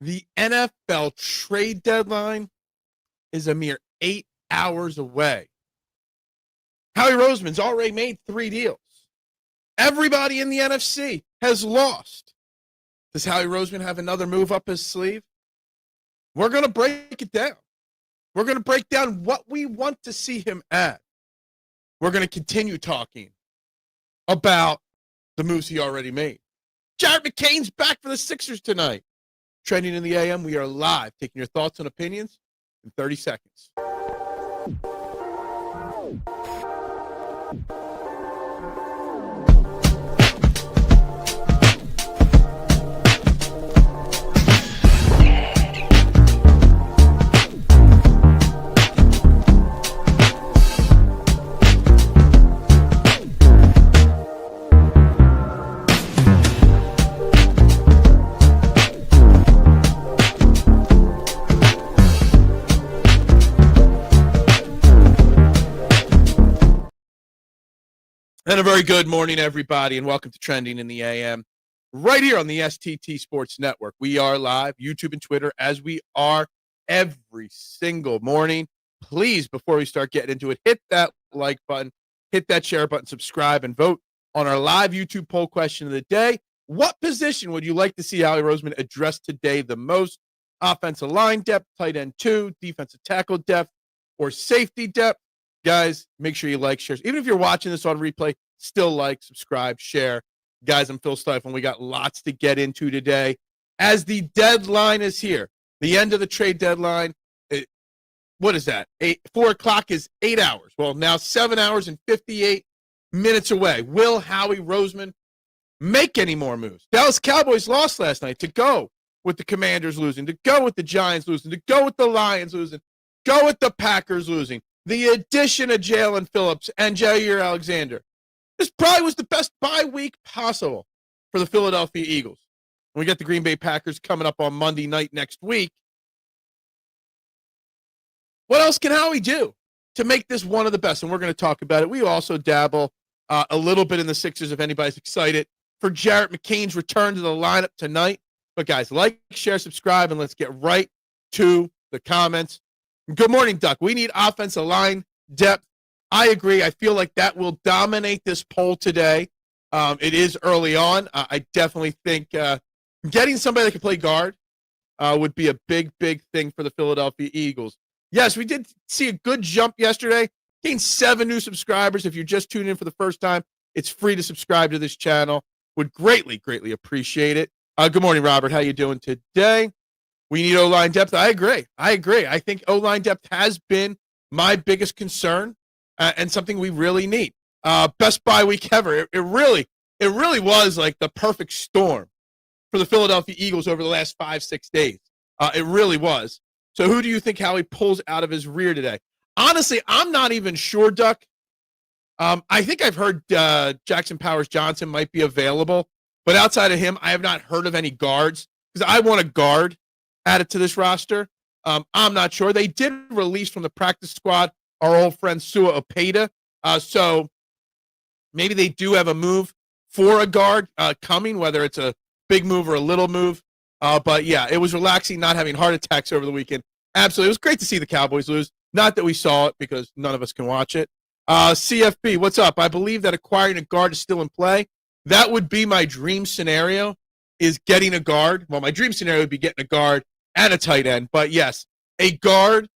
The NFL trade deadline is a mere 8 hours away. Howie Roseman's already made 3 deals. Everybody in the NFC has lost. Does Howie Roseman have another move up his sleeve? We're going to break it down. We're going to break down what we want to see him add. We're going to continue talking about the moves he already made. Jaire McCain's back for the Sixers tonight. Trending in the AM, we are live, taking your thoughts and opinions in 30 seconds. And a very good morning, everybody, and welcome to Trending in the AM, right here on the STT Sports Network. We are live, YouTube and Twitter, as we are every single morning. Please, before we start getting into it, hit that like button, hit that share button, subscribe, and vote on our live YouTube poll question of the day. What position would you like to see Howie Roseman address today the most? Offensive line depth, tight end 2, defensive tackle depth, or safety depth? Guys, make sure you like, share. Even if you're watching this on replay, still like, subscribe, share. Guys, I'm Phil Stiefel, and we got lots to get into today. As the deadline is here, the end of the trade deadline, what is that? 4 o'clock is 8 hours. Well, now 7 hours and 58 minutes away. Will Howie Roseman make any more moves? Dallas Cowboys lost last night to go with the Commanders losing, to go with the Giants losing, to go with the Lions losing, go with the Packers losing. The addition of Jaelan, Phillips, and Jaire Alexander. This probably was the best bye week possible for the Philadelphia Eagles. We get the Green Bay Packers coming up on Monday night next week. What else can Howie do to make this one of the best? And we're going to talk about it. We also dabble a little bit in the Sixers if anybody's excited for Jaire McCain's return to the lineup tonight. But guys, like, share, subscribe, and let's get right to the comments. Good morning, Duck. We need offensive line depth. I agree. I feel like that will dominate this poll today. It is early on. I definitely think getting somebody that can play guard would be a big, big thing for the Philadelphia Eagles. Yes, we did see a good jump yesterday. Gained 7 new subscribers. If you're just tuning in for the first time, it's free to subscribe to this channel. Would greatly, greatly appreciate it. Good morning, Robert. How you doing today? We need O-line depth. I agree. I think O-line depth has been my biggest concern and something we really need. Best bye week ever. It really was like the perfect storm for the Philadelphia Eagles over the last 5-6 days. It really was. So who do you think Howie pulls out of his rear today? Honestly, I'm not even sure, Duck. I think I've heard Jackson Powers-Johnson might be available, but outside of him, I have not heard of any guards because I want a guard added to this roster. I'm not sure. They did release from the practice squad our old friend Sua Opeta. So maybe they do have a move for a guard coming, whether it's a big move or a little move. But yeah, it was relaxing not having heart attacks over the weekend. Absolutely. It was great to see the Cowboys lose. Not that we saw it because none of us can watch it. CFB, what's up? I believe that acquiring a guard is still in play. That would be my dream scenario, is getting a guard. Well, my dream scenario would be getting a guard and a tight end. But yes, a guard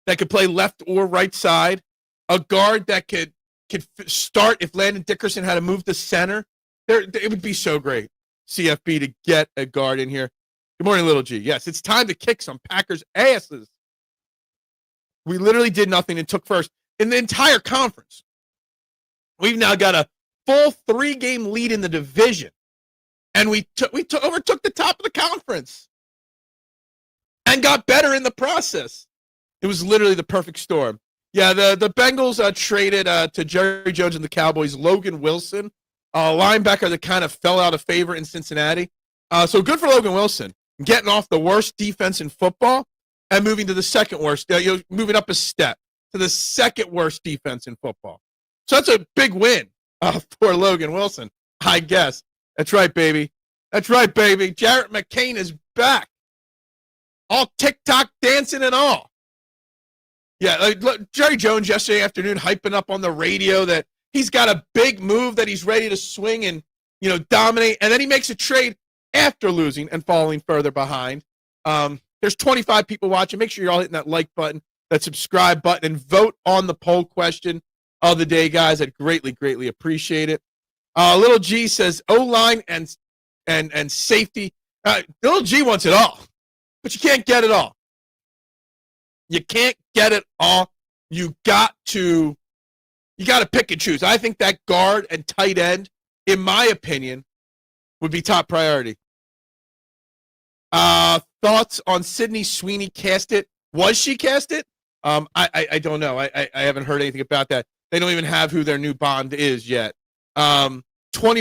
that could play left or right side, a guard that could start if Landon Dickerson had to move to center. It would be so great, CFB, to get a guard in here. Good morning, Little G. Yes, it's time to kick some Packers asses. We literally did nothing and took first in the entire conference. We've now got a full 3-game lead in the division. And we overtook the top of the conference and got better in the process. It was literally the perfect storm. Yeah, the Bengals traded to Jerry Jones and the Cowboys Logan Wilson, a linebacker that kind of fell out of favor in Cincinnati. So good for Logan Wilson, getting off the worst defense in football and moving to the second worst, moving up a step to the second worst defense in football. So that's a big win for Logan Wilson, I guess. That's right, baby. That's right, baby. Jaire McCain is back. All TikTok dancing and all. Yeah, look, Jerry Jones yesterday afternoon hyping up on the radio that he's got a big move that he's ready to swing and, dominate. And then he makes a trade after losing and falling further behind. There's 25 people watching. Make sure you're all hitting that like button, that subscribe button, and vote on the poll question of the day, guys. I'd greatly, greatly appreciate it. Little G says O-line and safety. Little G wants it all, but you can't get it all. You can't get it all. You got to pick and choose. I think that guard and tight end, in my opinion, would be top priority. Thoughts on Sydney Sweeney casted? Was she casted? I don't know. I haven't heard anything about that. They don't even have who their new Bond is yet. 20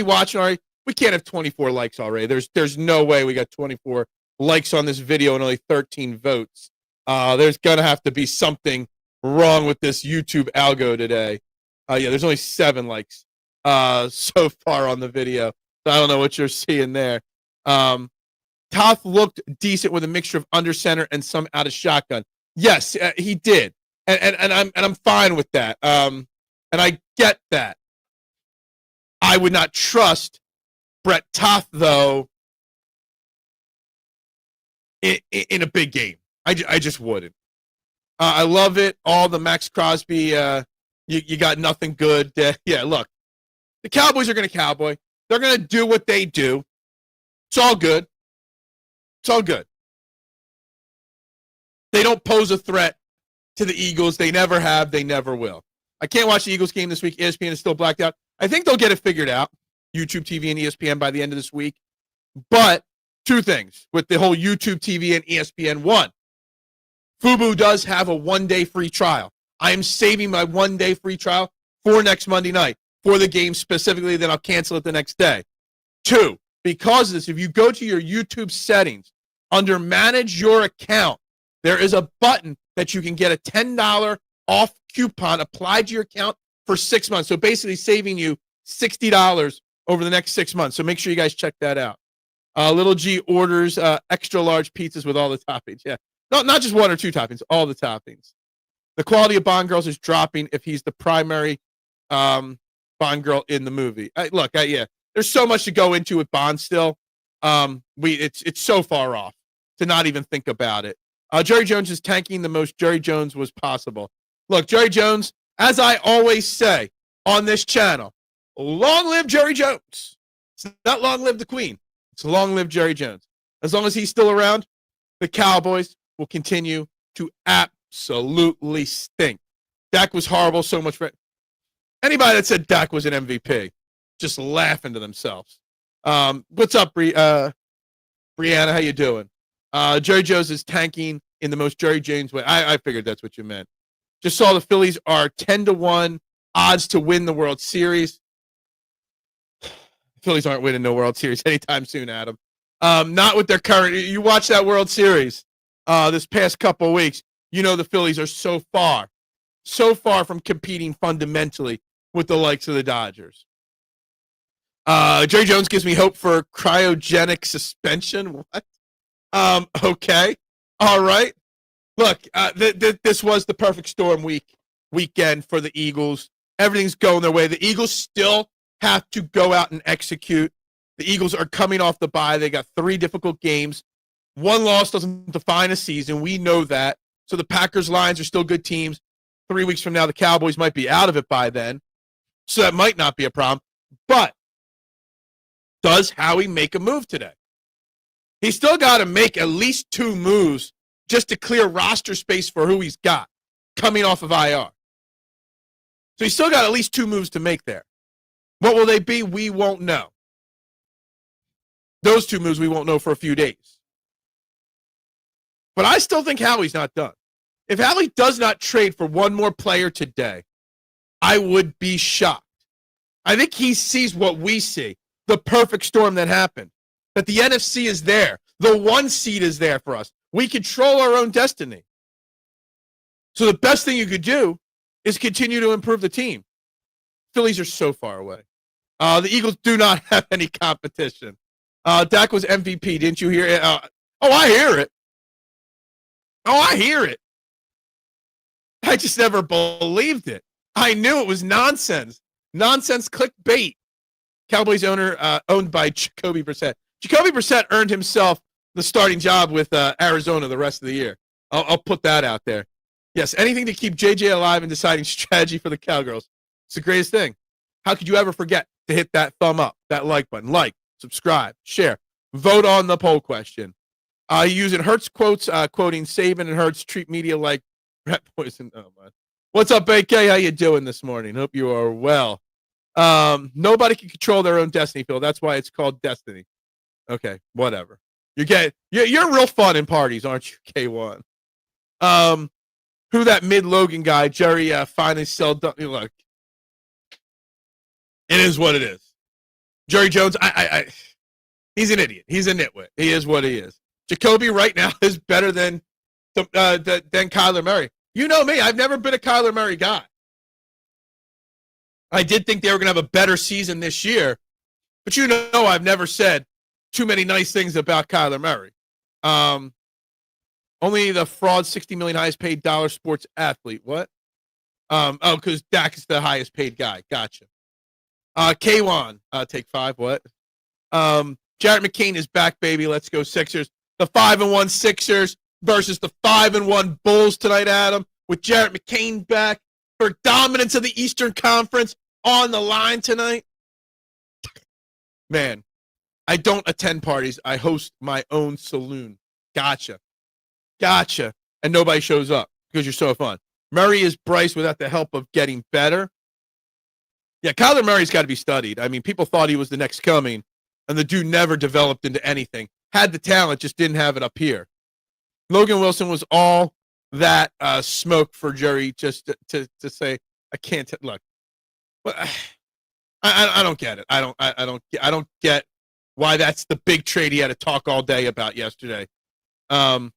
watching already. We can't have 24 likes already. There's no way we got 24 likes on this video and only 13 votes. There's going to have to be something wrong with this YouTube algo today. There's only 7 likes so far on the video. So I don't know what you're seeing there. Toth looked decent with a mixture of under center and some out of shotgun. Yes, he did. And I'm fine with that. And I get that. I would not trust Brett Toth, though, in a big game. I just wouldn't. I love it. All the Max Crosby, you got nothing good. Look, the Cowboys are going to cowboy. They're going to do what they do. It's all good. It's all good. They don't pose a threat to the Eagles. They never have. They never will. I can't watch the Eagles game this week. ESPN is still blacked out. I think they'll get it figured out, YouTube TV and ESPN, by the end of this week. But 2 things with the whole YouTube TV and ESPN. 1, FUBU does have a 1-day free trial. I am saving my 1-day free trial for next Monday night for the game specifically, then I'll cancel it the next day. 2, because of this, if you go to your YouTube settings, under Manage Your Account, there is a button that you can get a $10 off coupon applied to your account for 6 months. So basically saving you $60 over the next 6 months. So make sure you guys check that out. Little G orders extra large pizzas with all the toppings. Yeah. Not just 1 or 2 toppings, all the toppings. The quality of Bond girls is dropping if he's the primary Bond girl in the movie. There's so much to go into with Bond still. It's so far off to not even think about it. Jerry Jones is tanking the most Jerry Jones was possible. Look, Jerry Jones, as I always say on this channel, long live Jerry Jones. It's not long live the Queen. It's long live Jerry Jones. As long as he's still around, the Cowboys will continue to absolutely stink. Dak was horrible so much for anybody that said Dak was an MVP. Just laughing to themselves. What's up, Brianna? How you doing? Jerry Jones is tanking in the most Jerry Jones way. I figured that's what you meant. Just saw the Phillies are 10-1 odds to win the World Series. Phillies aren't winning no World Series anytime soon, Adam. Not with their current. You watch that World Series this past couple of weeks. You know the Phillies are so far from competing fundamentally with the likes of the Dodgers. Jerry Jones gives me hope for cryogenic suspension. What? Okay. All right. Look, this was the perfect storm weekend for the Eagles. Everything's going their way. The Eagles still have to go out and execute. The Eagles are coming off the bye. They got 3 difficult games. 1 loss doesn't define a season. We know that. So the Packers, Lions are still good teams. 3 weeks from now, the Cowboys might be out of it by then. So that might not be a problem. But does Howie make a move today? He's still got to make at least 2 moves just to clear roster space for who he's got coming off of IR. So he's still got at least 2 moves to make there. What will they be? We won't know. Those 2 moves we won't know for a few days. But I still think Howie's not done. If Howie does not trade for 1 more player today, I would be shocked. I think he sees what we see, the perfect storm that happened, that the NFC is there. The 1 seed is there for us. We control our own destiny. So the best thing you could do is continue to improve the team. Phillies are so far away. The Eagles do not have any competition. Dak was MVP. Didn't you hear it? I hear it. I hear it. I just never believed it. I knew it was nonsense. Nonsense clickbait. Cowboys owner owned by Jacoby Brissett. Jacoby Brissett earned himself the starting job with Arizona the rest of the year. I'll put that out there. Yes, anything to keep JJ alive and deciding strategy for the Cowgirls. It's the greatest thing. How could you ever forget to hit that thumb up, that like button? Like, subscribe, share, vote on the poll question. Using Hertz quotes, quoting Saban and Hertz treat media like rat poison. Oh, man. What's up, AK? How you doing this morning? Hope you are well. Nobody can control their own destiny, Phil. That's why it's called destiny. Okay, whatever. You're real fun in parties, aren't you, K1? Who that mid-Logan guy, Jaire, finally sold. Look, it is what it is. Jerry Jones, he's an idiot. He's a nitwit. He is what he is. Jacoby right now is better than Kyler Murray. You know me. I've never been a Kyler Murray guy. I did think they were going to have a better season this year, but you know I've never said too many nice things about Kyler Murray. Only the fraud $60 million highest paid dollar sports athlete. What? Because Dak is the highest paid guy. Gotcha. K1, take 5. What? Jarrett McCain is back, baby. Let's go Sixers. The 5-1 Sixers versus the 5-1 Bulls tonight, Adam, with Jarrett McCain back for dominance of the Eastern Conference on the line tonight. Man, I don't attend parties. I host my own saloon. Gotcha. And nobody shows up because you're so fun. Murray is Bryce without the help of getting better. Yeah, Kyler Murray's got to be studied. I mean, people thought he was the next coming, and the dude never developed into anything. Had the talent, just didn't have it up here. Logan Wilson was all that smoke for Jerry just to say, I can't look. I don't get it. I don't get why that's the big trade he had to talk all day about yesterday. I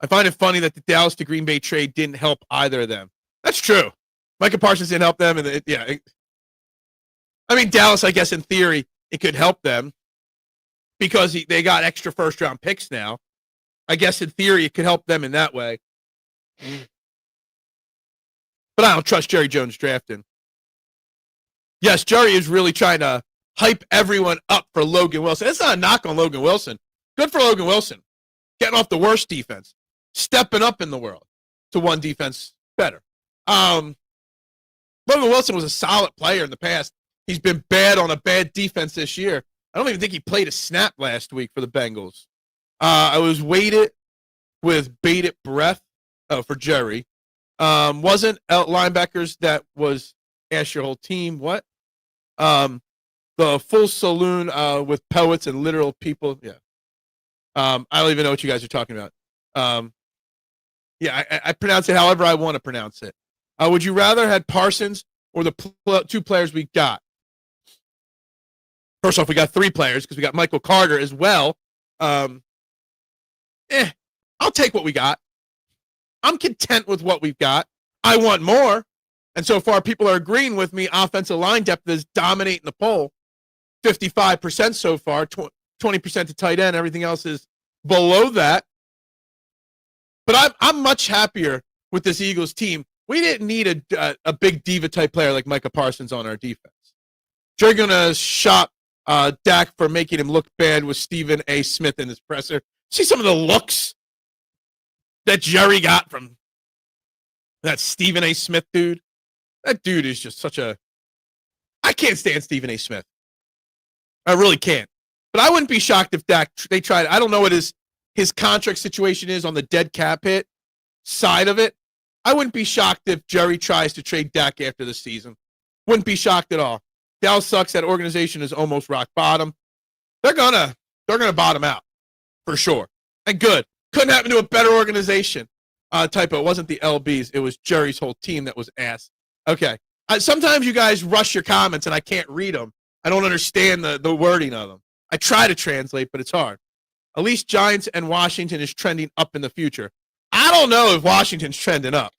find it funny that the Dallas to Green Bay trade didn't help either of them. That's true. Micah Parsons didn't help them, and I mean Dallas. I guess in theory it could help them because they got extra first-round picks now. I guess in theory it could help them in that way. But I don't trust Jerry Jones drafting. Yes, Jerry is really trying to hype everyone up for Logan Wilson. It's not a knock on Logan Wilson. Good for Logan Wilson. Getting off the worst defense. Stepping up in the world to one defense better. Logan Wilson was a solid player in the past. He's been bad on a bad defense this year. I don't even think he played a snap last week for the Bengals. I was weighted with bated breath for Jerry. Wasn't linebackers that was ask your whole team. What? The full saloon with poets and literal people. Yeah. I don't even know what you guys are talking about. I pronounce it however I want to pronounce it. Would you rather had Parsons or the two players we got? First off, we got 3 players because we got Michael Carter as well. I'll take what we got. I'm content with what we've got. I want more. And so far, people are agreeing with me. Offensive line depth is dominating the poll. 55% so far, 20% to tight end. Everything else is below that. But I'm much happier with this Eagles team. We didn't need a big diva type player like Micah Parsons on our defense. You're going to shop Dak for making him look bad with Stephen A. Smith in his presser. See some of the looks that Jerry got from that Stephen A. Smith dude. That dude is just such a... I can't stand Stephen A. Smith. I really can't. But I wouldn't be shocked if Dak, they tried. I don't know what his contract situation is on the dead cap hit side of it. I wouldn't be shocked if Jerry tries to trade Dak after the season. Wouldn't be shocked at all. Dallas sucks. That organization is almost rock bottom. They're gonna bottom out for sure. And good. Couldn't happen to a better organization. Typo. It wasn't the LBs. It was Jerry's whole team that was ass. Okay. Sometimes you guys rush your comments and I can't read them. I don't understand the wording of them. I try to translate, but it's hard. At least Giants and Washington is trending up in the future. I don't know if Washington's trending up.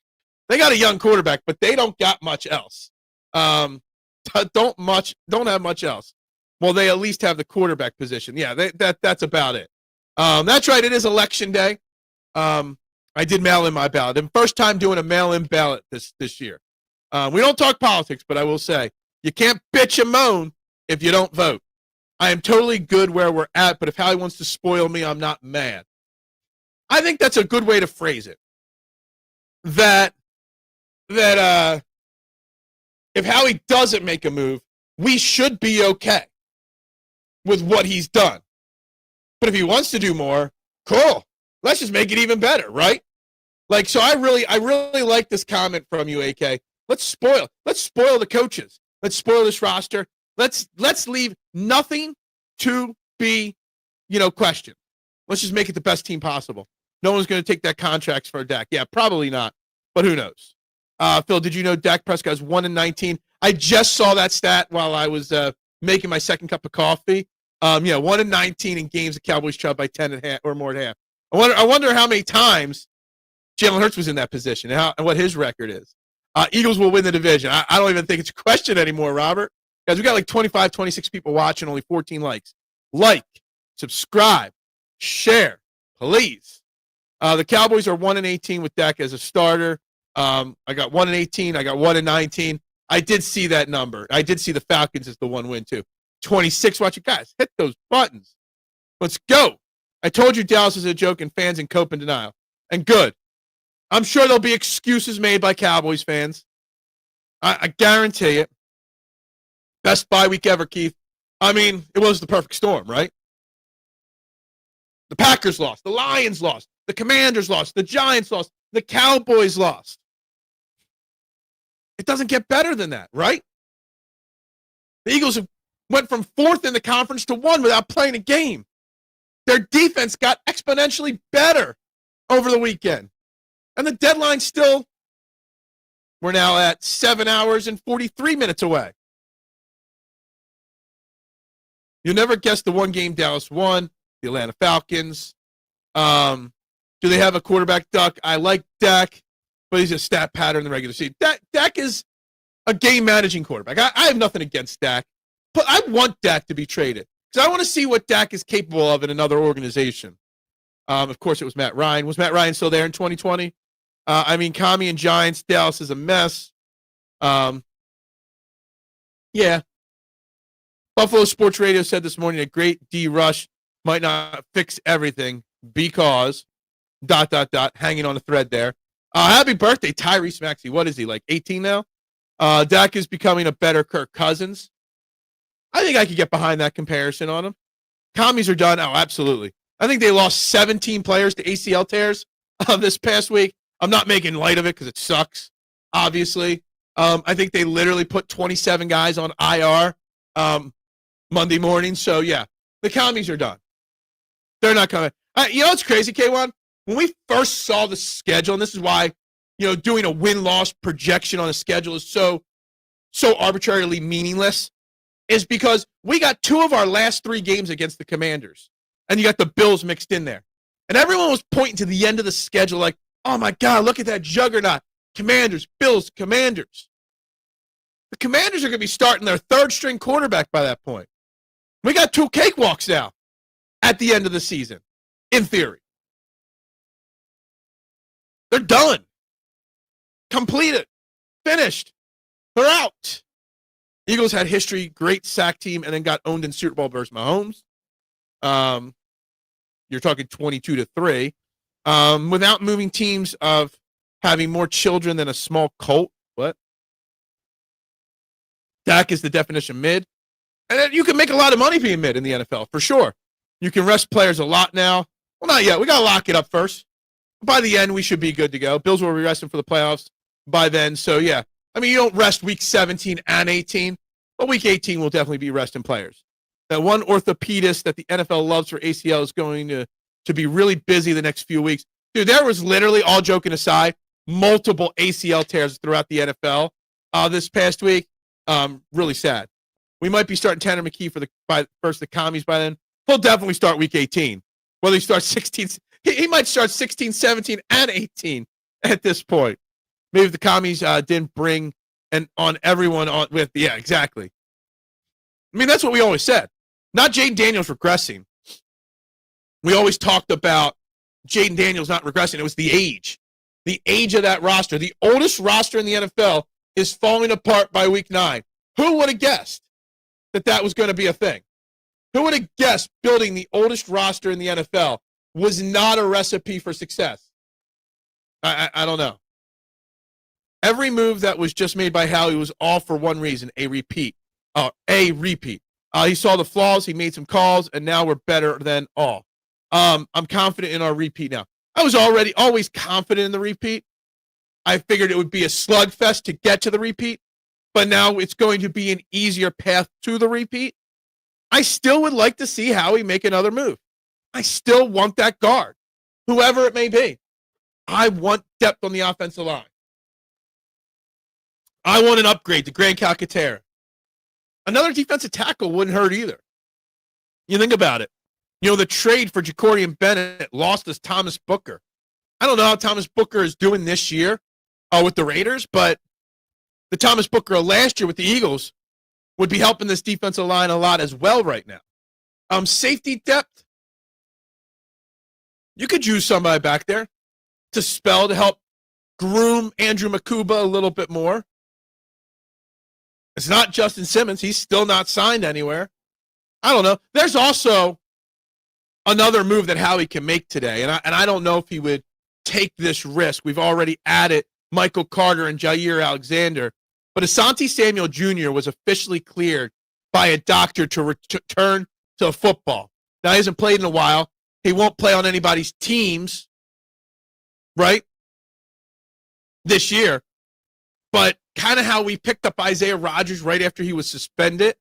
They got a young quarterback, but they don't got much else. Don't have much else. Well, they at least have the quarterback position. Yeah, that's about it. That's right. It is election day. I did mail in my ballot. And first time doing a mail-in ballot this year. We don't talk politics, but I will say you can't bitch and moan if you don't vote. I am totally good where we're at, but if Howie wants to spoil me, I'm not mad. I think that's a good way to phrase it. That if Howie doesn't make a move, we should be okay with what he's done. But if he wants to do more, cool. Let's just make it even better, right? Like, so I really like this comment from you, AK. Let's spoil the coaches. Let's spoil this roster. Let's leave nothing to be, questioned. Let's just make it the best team possible. No one's going to take that contracts for Dak. Yeah, probably not, but who knows? Phil, did you know Dak Prescott's 1-19? I just saw that stat while I was making my second cup of coffee. 1-19 in games the Cowboys trailed by 10 and half or more at half. I wonder how many times Jalen Hurts was in that position and what his record is. Eagles will win the division. I don't even think it's a question anymore, Robert. Guys, we got like 25, 26 people watching, only 14 likes. Like, subscribe, share, please. The Cowboys are 1-18 with Dak as a starter. I got 1-18. I got 1-19. I did see that number. I did see the Falcons as the one win too. 26. Watch it, guys. Hit those buttons. Let's go. I told you Dallas is a joke and fans in cope and denial. And good. I'm sure there'll be excuses made by Cowboys fans. I guarantee it. Best bye week ever, Keith. I mean, it was the perfect storm, right? The Packers lost. The Lions lost. The Commanders lost. The Giants lost. The Cowboys lost. It doesn't get better than that, right? The Eagles went from 4th in the conference to 1 without playing a game. Their defense got exponentially better over the weekend. And the deadline still, we're now at 7 hours and 43 minutes away. You'll never guess the one game Dallas won, the Atlanta Falcons. Do they have a quarterback duck? I like Dak, but he's a stat pattern in the regular season. Dak is a game-managing quarterback. I have nothing against Dak, but I want Dak to be traded because I want to see what Dak is capable of in another organization. Of course, it was Matt Ryan. Was Matt Ryan still there in 2020? Commie and Giants, Dallas is a mess. Yeah. Buffalo Sports Radio said this morning a great D rush might not fix everything because ... hanging on a thread there. Happy birthday, Tyrese Maxey. What is he, like 18 now? Dak is becoming a better Kirk Cousins. I think I could get behind that comparison on him. Commies are done. Oh, absolutely. I think they lost 17 players to ACL tears this past week. I'm not making light of it because it sucks, obviously. I think they literally put 27 guys on IR Monday morning. So, yeah, the commies are done. They're not coming. You know what's crazy, K1? When we first saw the schedule, and this is why, doing a win-loss projection on a schedule is so arbitrarily meaningless, is because we got 2 of our last 3 games against the Commanders, and you got the Bills mixed in there. And everyone was pointing to the end of the schedule like, oh, my God, look at that juggernaut. Commanders, Bills, Commanders. The Commanders are going to be starting their 3rd-string quarterback by that point. We got 2 cakewalks now at the end of the season, in theory. They're done. Completed. Finished. They're out. Eagles had history, great sack team, and then got owned in Super Bowl versus Mahomes. You're talking 22-3. Without moving teams of having more children than a small cult. What? Dak is the definition mid. And then you can make a lot of money being mid in the NFL, for sure. You can rest players a lot now. Well, not yet. We got to lock it up first. By the end, we should be good to go. Bills will be resting for the playoffs by then. So, yeah. You don't rest week 17 and 18, but week 18 will definitely be resting players. That one orthopedist that the NFL loves for ACL is going to be really busy the next few weeks. Dude, there was literally, all joking aside, multiple ACL tears throughout the NFL this past week. Really sad. We might be starting Tanner McKee for the commies by then. He'll definitely start week 18. Whether he starts 16, he might start 16, 17, and 18 at this point. Maybe if the commies didn't bring on everyone on with, yeah, exactly. I mean, that's what we always said. Not Jaden Daniels regressing. We always talked about Jaden Daniels not regressing. It was the age. The age of that roster. The oldest roster in the NFL is falling apart by week 9. Who would have guessed that that was going to be a thing? Who would have guessed building the oldest roster in the NFL was not a recipe for success? I don't know. Every move that was just made by Howie was all for one reason, a repeat. He saw the flaws, he made some calls, and now we're better than all. I'm confident in our repeat now. I was always confident in the repeat. I figured it would be a slugfest to get to the repeat, but now it's going to be an easier path to the repeat. I still would like to see Howie make another move. I still want that guard, whoever it may be. I want depth on the offensive line. I want an upgrade to Grand Calcaterra. Another defensive tackle wouldn't hurt either. You think about it. You know, the trade for Jacorian Bennett lost us Thomas Booker. I don't know how Thomas Booker is doing this year with the Raiders, but the Thomas Booker of last year with the Eagles would be helping this defensive line a lot as well right now. Safety depth. You could use somebody back there to help groom Andrew Makuba a little bit more. It's not Justin Simmons. He's still not signed anywhere. I don't know. There's also another move that Howie can make today, and I don't know if he would take this risk. We've already added Michael Carter and Jaire Alexander, but Asante Samuel Jr. was officially cleared by a doctor to return to football. Now, he hasn't played in a while. He won't play on anybody's teams, right, this year. But kind of how we picked up Isaiah Rodgers right after he was suspended.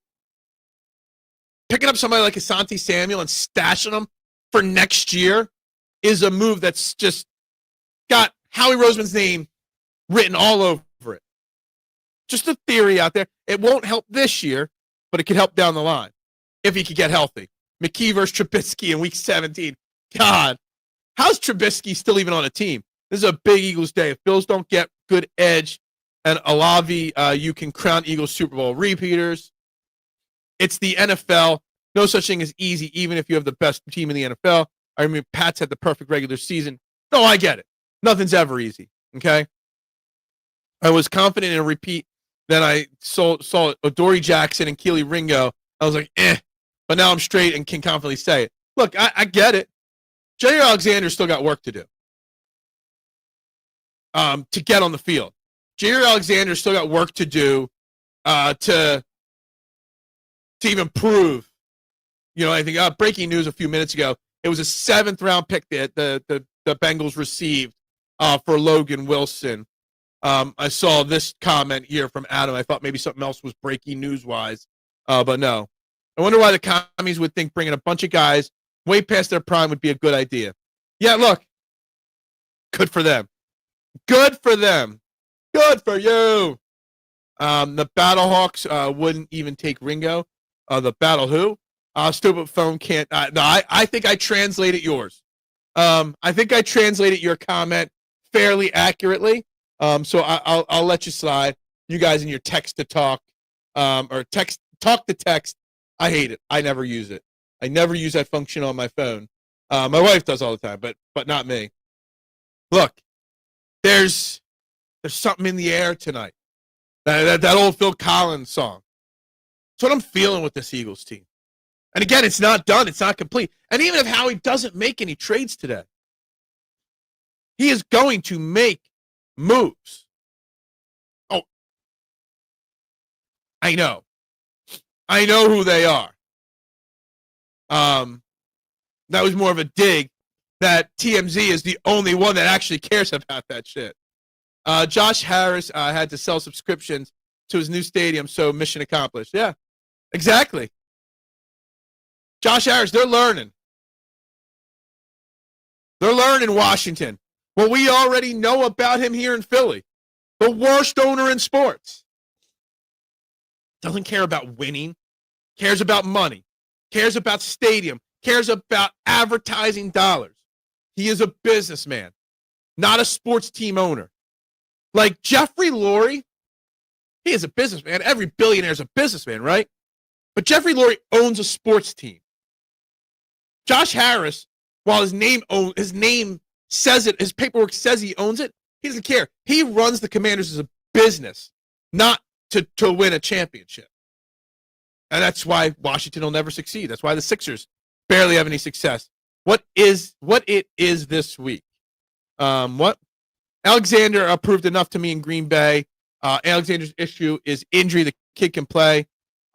Picking up somebody like Asante Samuel and stashing him for next year is a move that's just got Howie Roseman's name written all over it. Just a theory out there. It won't help this year, but it could help down the line if he could get healthy. McKee versus Trubisky in week 17. God, how's Trubisky still even on a team? This is a big Eagles day. If Bills don't get good edge and Olave, you can crown Eagles Super Bowl repeaters. It's the NFL. No such thing as easy, even if you have the best team in the NFL. I mean, Pats had the perfect regular season. No, I get it. Nothing's ever easy, okay? I was confident in a repeat. Then I saw Adoree Jackson and Keely Ringo. I was like, but now I'm straight and can confidently say it. Look, I get it. Jaire Alexander still got work to do to get on the field. Jaire Alexander still got work to do to even prove, I think breaking news a few minutes ago, it was a 7th-round pick that the Bengals received for Logan Wilson. I saw this comment here from Adam. I thought maybe something else was breaking news-wise, but no. I wonder why the commies would think bringing a bunch of guys way past their prime would be a good idea. Yeah, look, good for them. Good for them. Good for you. The Battlehawks wouldn't even take Ringo. The Battle who? Stupid phone can't. No, I think I translated yours. I think I translated your comment fairly accurately. So I'll let you slide. You guys in your text to talk or talk to text. I hate it. I never use it. I never use that function on my phone. My wife does all the time, but not me. Look, there's something in the air tonight. That old Phil Collins song. That's what I'm feeling with this Eagles team. And again, it's not done. It's not complete. And even if Howie doesn't make any trades today, he is going to make moves. Oh, I know. I know who they are. That was more of a dig that TMZ is the only one that actually cares about that shit. Josh Harris had to sell subscriptions to his new stadium, so mission accomplished. Yeah, exactly. Josh Harris, they're learning. They're learning Washington. What we already know about him here in Philly. The worst owner in sports. Doesn't care about winning. Cares about money. Cares about stadium. Cares about advertising dollars. He is a businessman, not a sports team owner. Like Jeffrey Lurie, he is a businessman. Every billionaire is a businessman, right? But Jeffrey Lurie owns a sports team. Josh Harris, while his name says it, his paperwork says he owns it, he doesn't care. He runs the Commanders as a business, not to win a championship. And that's why Washington will never succeed. That's why the Sixers barely have any success. What it is this week? What? Alexander proved enough to me in Green Bay. Alexander's issue is injury. The kid can play.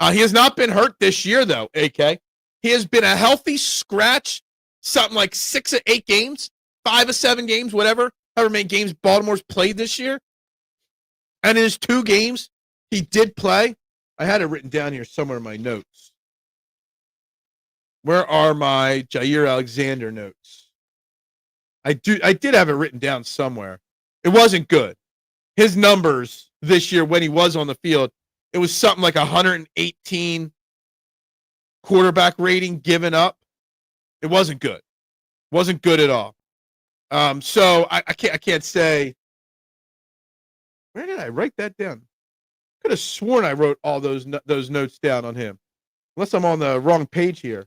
He has not been hurt this year, though, AK. He has been a healthy scratch, something like 6 of 8 games, 5 of 7 games, however many games Baltimore's played this year. And in his 2 games, he did play. I had it written down here somewhere in my notes. Where are my Jaire Alexander notes? I did have it written down somewhere. It wasn't good. His numbers this year when he was on the field, it was something like 118 quarterback rating given up. It wasn't good. Wasn't good at all. So I can't say. Where did I write that down? Could have sworn I wrote all those notes down on him. Unless I'm on the wrong page here.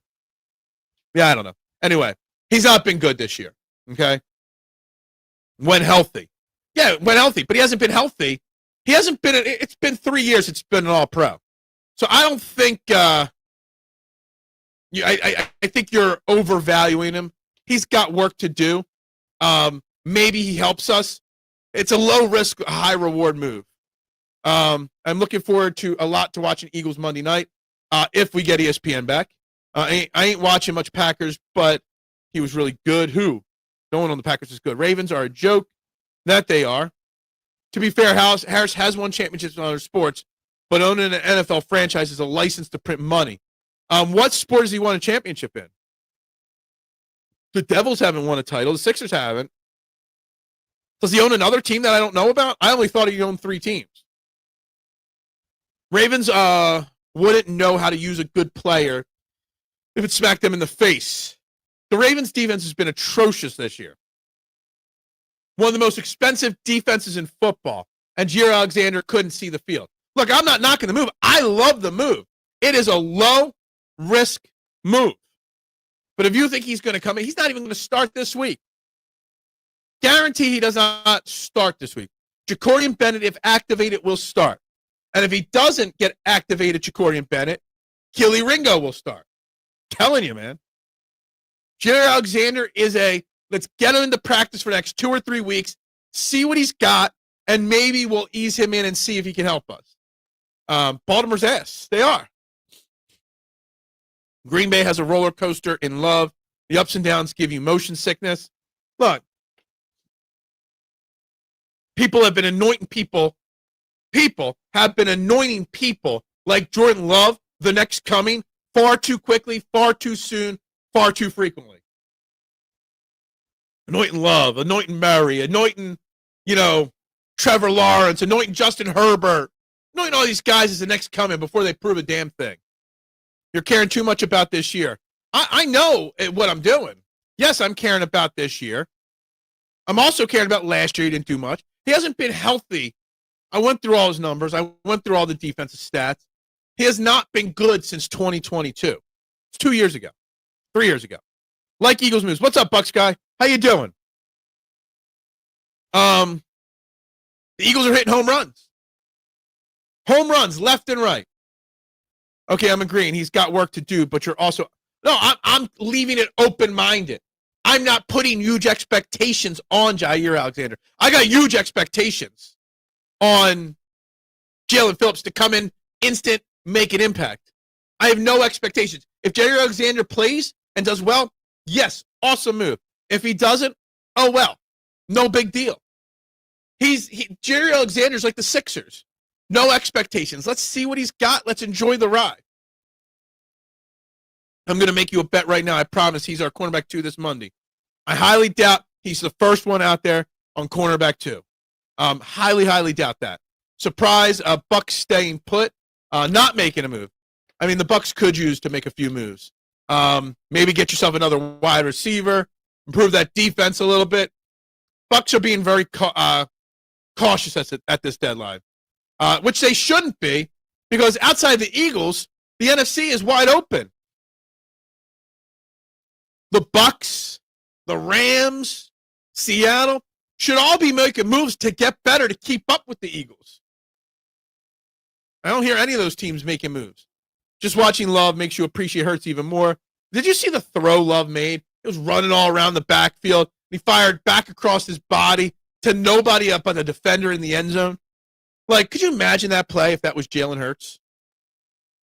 Yeah, I don't know. Anyway, he's not been good this year. Okay? When healthy. Yeah, when healthy, but he hasn't been healthy. He hasn't been, it's been 3 years it's been an all-pro. So I don't think, I think you're overvaluing him. He's got work to do. Maybe he helps us. It's a low-risk, high-reward move. I'm looking forward to a lot to watching Eagles Monday night if we get ESPN back. I ain't watching much Packers, but he was really good. Who? No one on the Packers is good. Ravens are a joke. That they are. To be fair, Harris has won championships in other sports, but owning an NFL franchise is a license to print money. What sport has he won a championship in? The Devils haven't won a title. The Sixers haven't. Does he own another team that I don't know about? I only thought he owned 3 teams. Ravens wouldn't know how to use a good player if it smacked them in the face. The Ravens' defense has been atrocious this year. One of the most expensive defenses in football, and Jaire Alexander couldn't see the field. Look, I'm not knocking the move. I love the move. It is a low-risk move. But if you think he's going to come in, he's not even going to start this week. Guarantee he does not start this week. Jacorian Bennett, if activated, will start. And if he doesn't get activated, Jacorian Bennett, Keely Ringo will start. Telling you, man. Jaire Alexander is let's get him into practice for the next 2 or 3 weeks, see what he's got, and maybe we'll ease him in and see if he can help us. Baltimore's ass. They are. Green Bay has a roller coaster in love. The ups and downs give you motion sickness. Look, people have been anointing people. People have been anointing people like Jordan Love, the next coming, far too quickly, far too soon, far too frequently. Anointing Love, anointing Murray, anointing, Trevor Lawrence, anointing Justin Herbert, anointing all these guys as the next coming before they prove a damn thing. You're caring too much about this year. I know what I'm doing. Yes, I'm caring about this year. I'm also caring about last year. He didn't do much. He hasn't been healthy. I went through all his numbers. I went through all the defensive stats. He has not been good since 2022. It's 2 years ago. 3 years ago. Like Eagles moves. What's up, Bucks guy? How you doing? The Eagles are hitting home runs. Home runs left and right. Okay, I'm agreeing. He's got work to do, but you're also... No, I'm leaving it open-minded. I'm not putting huge expectations on Jaire Alexander. I got huge expectations on Jalen Phillips to come in instant, make an impact. I have no expectations. If Jaire Alexander plays and does well, yes, awesome move. If he doesn't, oh well, no big deal. Jaire Alexander's like the Sixers. No expectations. Let's see what he's got. Let's enjoy the ride. I'm going to make you a bet right now. I promise he's our cornerback 2 this Monday. I highly doubt he's the first one out there on cornerback 2. Highly, highly doubt that. Surprise, Bucks staying put, not making a move. I mean, the Bucks could use to make a few moves. Maybe get yourself another wide receiver, improve that defense a little bit. Bucks are being very cautious at this deadline, which they shouldn't be, because outside the Eagles The NFC is wide open. The Bucs, the Rams, Seattle should all be making moves to get better to keep up with the Eagles. I don't hear any of those teams making moves. Just watching Love makes you appreciate Hurts even more. Did you see the throw Love made? He was running all around the backfield. He fired back across his body to nobody up on the defender in the end zone. Like, could you imagine that play if that was Jalen Hurts?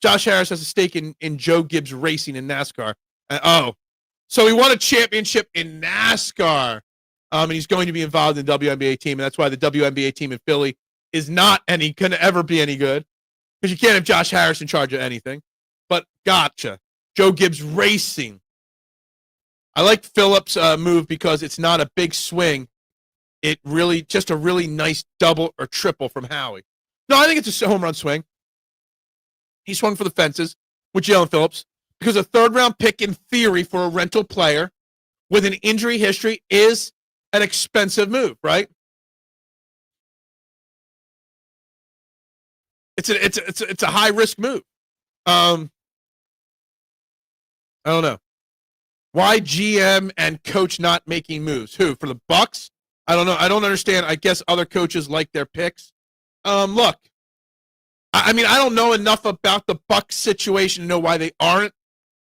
Josh Harris has a stake in Joe Gibbs racing in NASCAR. So he won a championship in NASCAR. And he's going to be involved in the WNBA team. And that's why the WNBA team in Philly is not going to ever be any good. Because you can't have Josh Harris in charge of anything. But gotcha. Joe Gibbs racing. I like Phillips' move because it's not a big swing. It really, just a really nice double or triple from Howie. No, I think it's a home run swing. He swung for the fences with Jaelan Phillips because a third-round pick in theory for a rental player with an injury history is an expensive move, right? It's a high-risk move. I don't know. Why GM and coach not making moves? Who? For the Bucs? I don't know. I don't understand. I guess other coaches like their picks. Look, I mean, I don't know enough about the Bucs situation to know why they aren't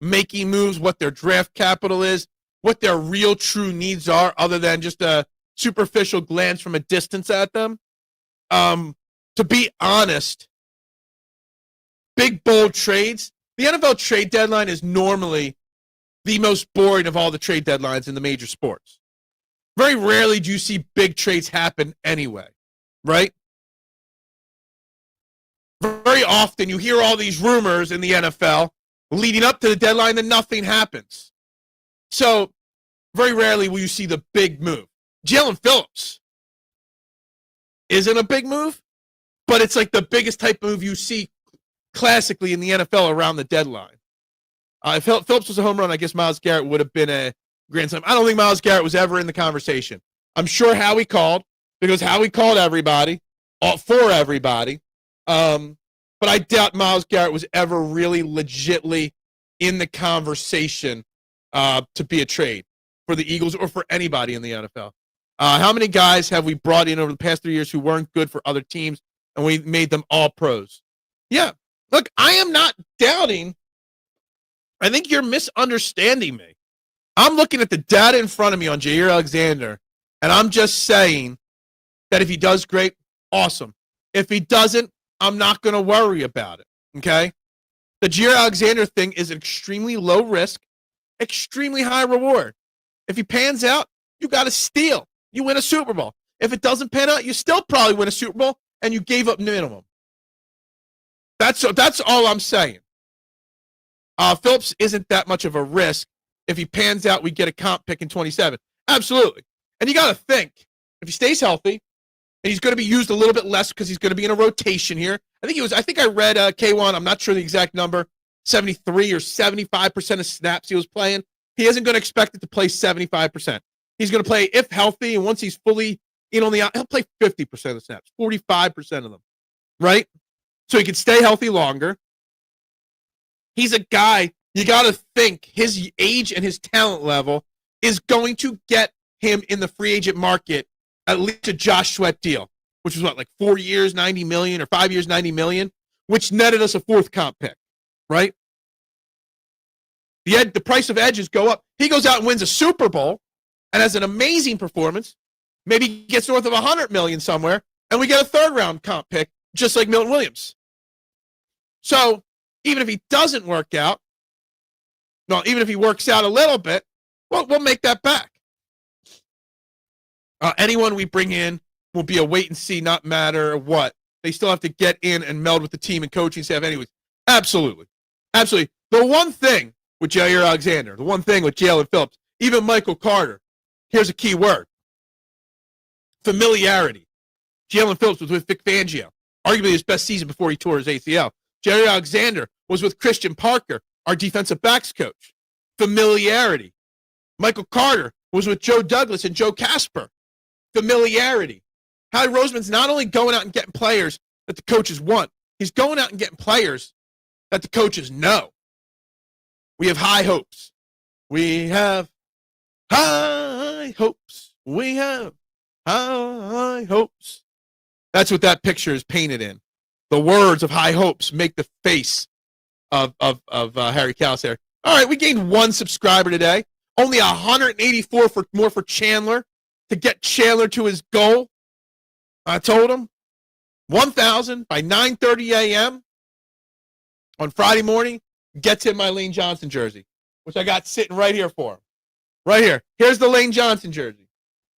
making moves, what their draft capital is, what their real true needs are, other than just a superficial glance from a distance at them. To be honest, big, bold trades. The NFL trade deadline is normally the most boring of all the trade deadlines in the major sports. Very rarely do you see big trades happen anyway, right? Very often you hear all these rumors in the NFL leading up to the deadline and nothing happens. So very rarely will you see the big move. Jaelan Phillips isn't a big move, but it's like the biggest type of move you see classically in the NFL around the deadline. If Phillips was a home run, I guess Myles Garrett would have been a grand slam. I don't think Myles Garrett was ever in the conversation. I'm sure Howie called because Howie called everybody, for everybody. But I doubt Myles Garrett was ever really legitly in the conversation to be a trade for the Eagles or for anybody in the NFL. How many guys have we brought in over the past 3 years who weren't good for other teams and we made them all pros? Yeah. Look, I am not doubting. I think you're misunderstanding me. I'm looking at the data in front of me on Jaire Alexander, and I'm just saying that if he does great, awesome. If he doesn't, I'm not going to worry about it, okay? The Jaire Alexander thing is extremely low risk, extremely high reward. If he pans out, you got to steal. You win a Super Bowl. If it doesn't pan out, you still probably win a Super Bowl, and you gave up minimum. That's all I'm saying. Phillips isn't that much of a risk. If he pans out, we get a comp pick in 27. Absolutely. And you got to think, if he stays healthy, and he's going to be used a little bit less because he's going to be in a rotation here. I think I read K1, I'm not sure the exact number, 73 or 75% of snaps he was playing. He isn't going to expect it to play 75%. He's going to play, if healthy, and once he's fully in on the out, he'll play 50% of the snaps, 45% of them, right? So he can stay healthy longer. He's a guy, you got to think his age and his talent level is going to get him in the free agent market at least a Josh Sweat deal, which was what, like 4 years, 90 million, or 5 years, 90 million, which netted us a fourth comp pick, right? The price of edges go up. He goes out and wins a Super Bowl and has an amazing performance. Maybe he gets north of 100 million somewhere, and we get a third round comp pick, just like Milton Williams. So even if he doesn't work out, no, even if he works out a little bit, we'll make that back. Anyone we bring in will be a wait and see, not matter what. They still have to get in and meld with the team and coaching staff anyways. Absolutely. Absolutely. The one thing with Jaire Alexander, the one thing with Jaelan Phillips, even Michael Carter, here's a key word. Familiarity. Jaelan Phillips was with Vic Fangio, arguably his best season before he tore his ACL. Jaire Alexander was with Christian Parker, our defensive backs coach. Familiarity. Michael Carter was with Joe Douglas and Joe Casper. Familiarity. Howie Roseman's not only going out and getting players that the coaches want, he's going out and getting players that the coaches know. We have high hopes. We have high hopes. We have high hopes. That's what that picture is painted in. The words of high hopes make the face of Harry Callis there. All right, we gained 1 subscriber today. Only 184 more for Chandler to get Chandler to his goal. I told him 1,000 by 9:30 a.m. on Friday morning. Gets him my Lane Johnson jersey, which I got sitting right here for him. Right here. Here's the Lane Johnson jersey.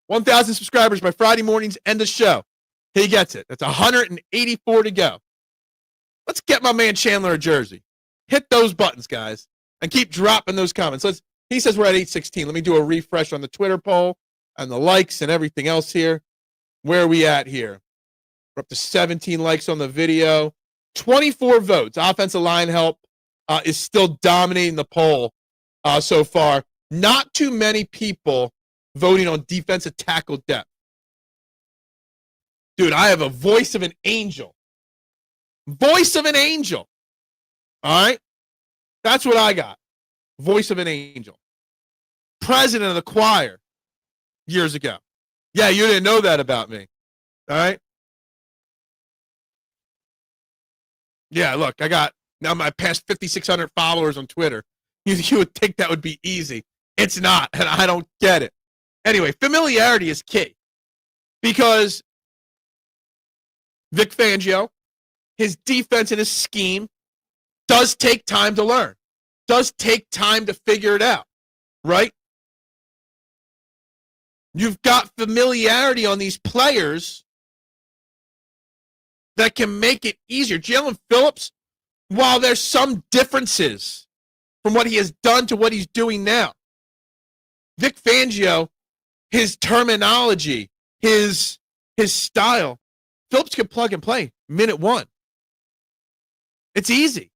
1,000 subscribers by Friday morning's end of show. He gets it. That's 184 to go. Let's get my man Chandler a jersey. Hit those buttons, guys, and keep dropping those comments. He says we're at 816. Let me do a refresh on the Twitter poll and the likes and everything else here. Where are we at here? We're up to 17 likes on the video. 24 votes. Offensive line help is still dominating the poll so far. Not too many people voting on defensive tackle depth. Dude, I have a voice of an angel. Voice of an angel. All right? That's what I got. Voice of an angel. President of the choir years ago. Yeah, you didn't know that about me. All right? Yeah, look, I got now my past 5,600 followers on Twitter. You would think that would be easy. It's not, and I don't get it. Anyway, familiarity is key because Vic Fangio, his defense and his scheme does take time to learn, does take time to figure it out, right? You've got familiarity on these players that can make it easier. Jalen Phillips, while there's some differences from what he has done to what he's doing now, Vic Fangio, his terminology, his style, Phillips can plug and play minute 1. It's easy.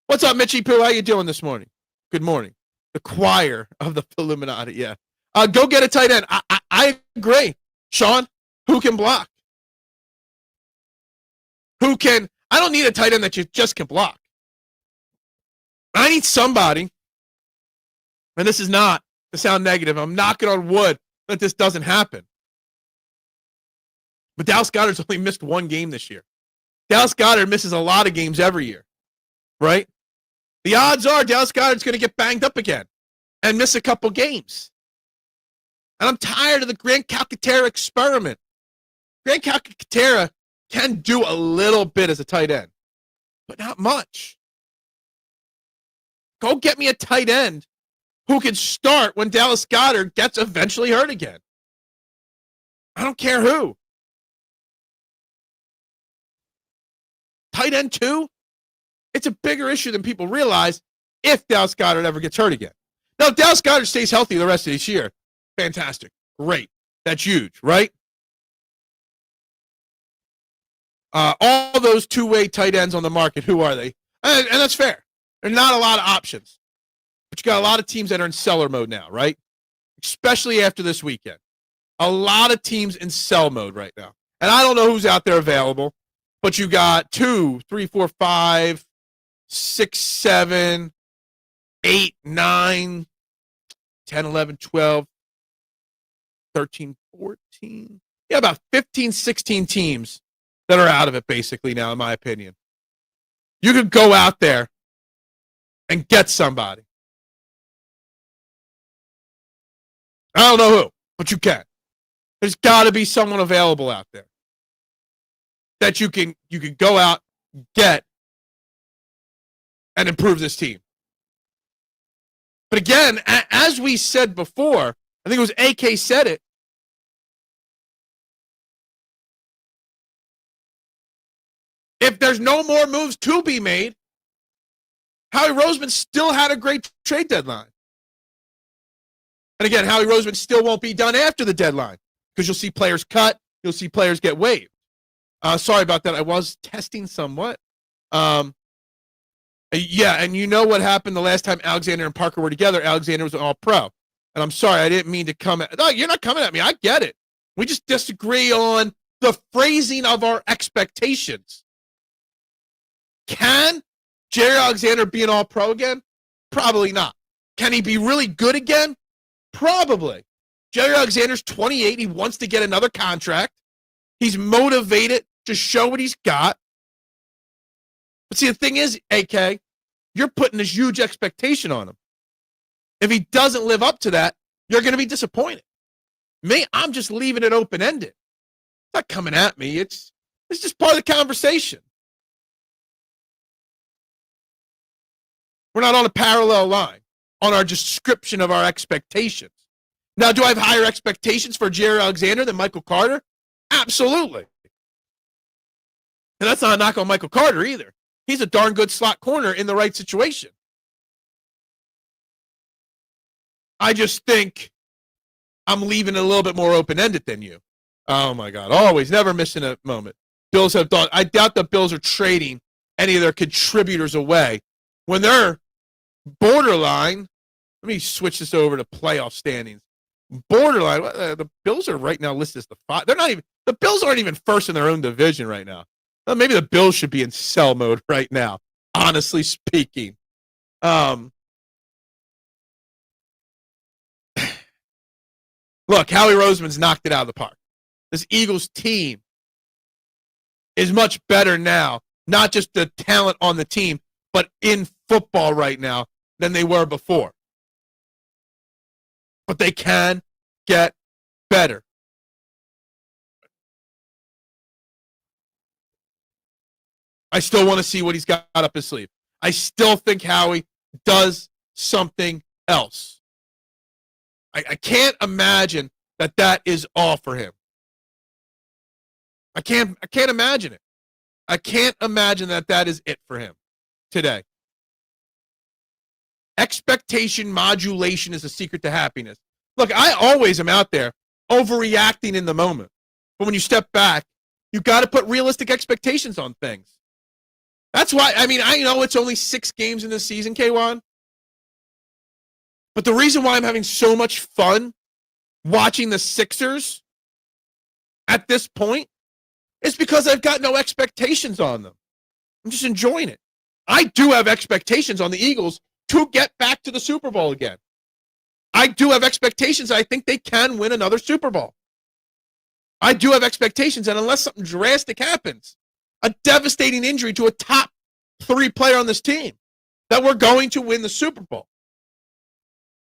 What's up, Mitchie Poo? How you doing this morning? Good morning. The choir of the Illuminati, yeah. Go get a tight end. I agree. Sean, who can block? Who can? I don't need a tight end that you just can block. I need somebody, and this is not to sound negative. I'm knocking on wood that this doesn't happen. But Dallas Goedert's only missed 1 game this year. Dallas Goedert misses a lot of games every year, right? The odds are Dallas Goedert's going to get banged up again and miss a couple games. And I'm tired of the Grant Calcaterra experiment. Grant Calcaterra can do a little bit as a tight end, but not much. Go get me a tight end who can start when Dallas Goedert gets eventually hurt again. I don't care who. Tight end 2? It's a bigger issue than people realize if Dallas Goedert ever gets hurt again. Now, if Dallas Goedert stays healthy the rest of this year, fantastic. Great. That's huge, right? All those two-way tight ends on the market, who are they? And that's fair. There's not a lot of options. But you got a lot of teams that are in seller mode now, right? Especially after this weekend. A lot of teams in sell mode right now. And I don't know who's out there available, but you got 2, 3, 4, 5, 6, 7, 8, 9, 10, 11, 12, 13, 14. Yeah, about 15, 16 teams that are out of it basically now, in my opinion. You could go out there and get somebody. I don't know who, but you can. There's got to be someone available out there that you can go out, get, and improve this team. But again, as we said before, I think it was AK said it, if there's no more moves to be made, Howie Roseman still had a great trade deadline. And again, Howie Roseman still won't be done after the deadline because you'll see players cut, you'll see players get waived. Sorry about that. I was testing somewhat. Yeah, and you know what happened the last time Alexander and Parker were together. Alexander was an all-pro. And I'm sorry, I didn't mean to come at... No, you're not coming at me. I get it. We just disagree on the phrasing of our expectations. Can Jaire Alexander being all pro again? Probably not. Can he be really good again? Probably. Jaire Alexander's 28. He wants to get another contract. He's motivated to show what he's got. But see, the thing is, AK, you're putting this huge expectation on him. If he doesn't live up to that, you're going to be disappointed. Me, I'm just leaving it open-ended. It's not coming at me. It's just part of the conversation. We're not on a parallel line on our description of our expectations. Now, do I have higher expectations for Jaire Alexander than Michael Carter? Absolutely. And that's not a knock on Michael Carter either. He's a darn good slot corner in the right situation. I just think I'm leaving it a little bit more open-ended than you. Oh, my God. Always, never missing a moment. Bills have thought. I doubt the Bills are trading any of their contributors away. When they're borderline, let me switch this over to playoff standings. Borderline, the Bills are right now listed as the 5. They're not even, the Bills aren't even first in their own division right now. Well, maybe the Bills should be in sell mode right now, honestly speaking. Look, Howie Roseman's knocked it out of the park. This Eagles team is much better now, not just the talent on the team, but in football right now than they were before. But they can get better. I still want to see what he's got up his sleeve. I still think Howie does something else. I can't imagine that is all for him. I can't imagine it. I can't imagine that is it for him today. Expectation modulation is the secret to happiness. Look, I always am out there overreacting in the moment. But when you step back, you got to put realistic expectations on things. That's why, I know it's only 6 games in the season, K1. But the reason why I'm having so much fun watching the Sixers at this point is because I've got no expectations on them. I'm just enjoying it. I do have expectations on the Eagles to get back to the Super Bowl again. I do have expectations. I think they can win another Super Bowl. I do have expectations, and unless something drastic happens, a devastating injury to a top 3 player on this team, that we're going to win the Super Bowl.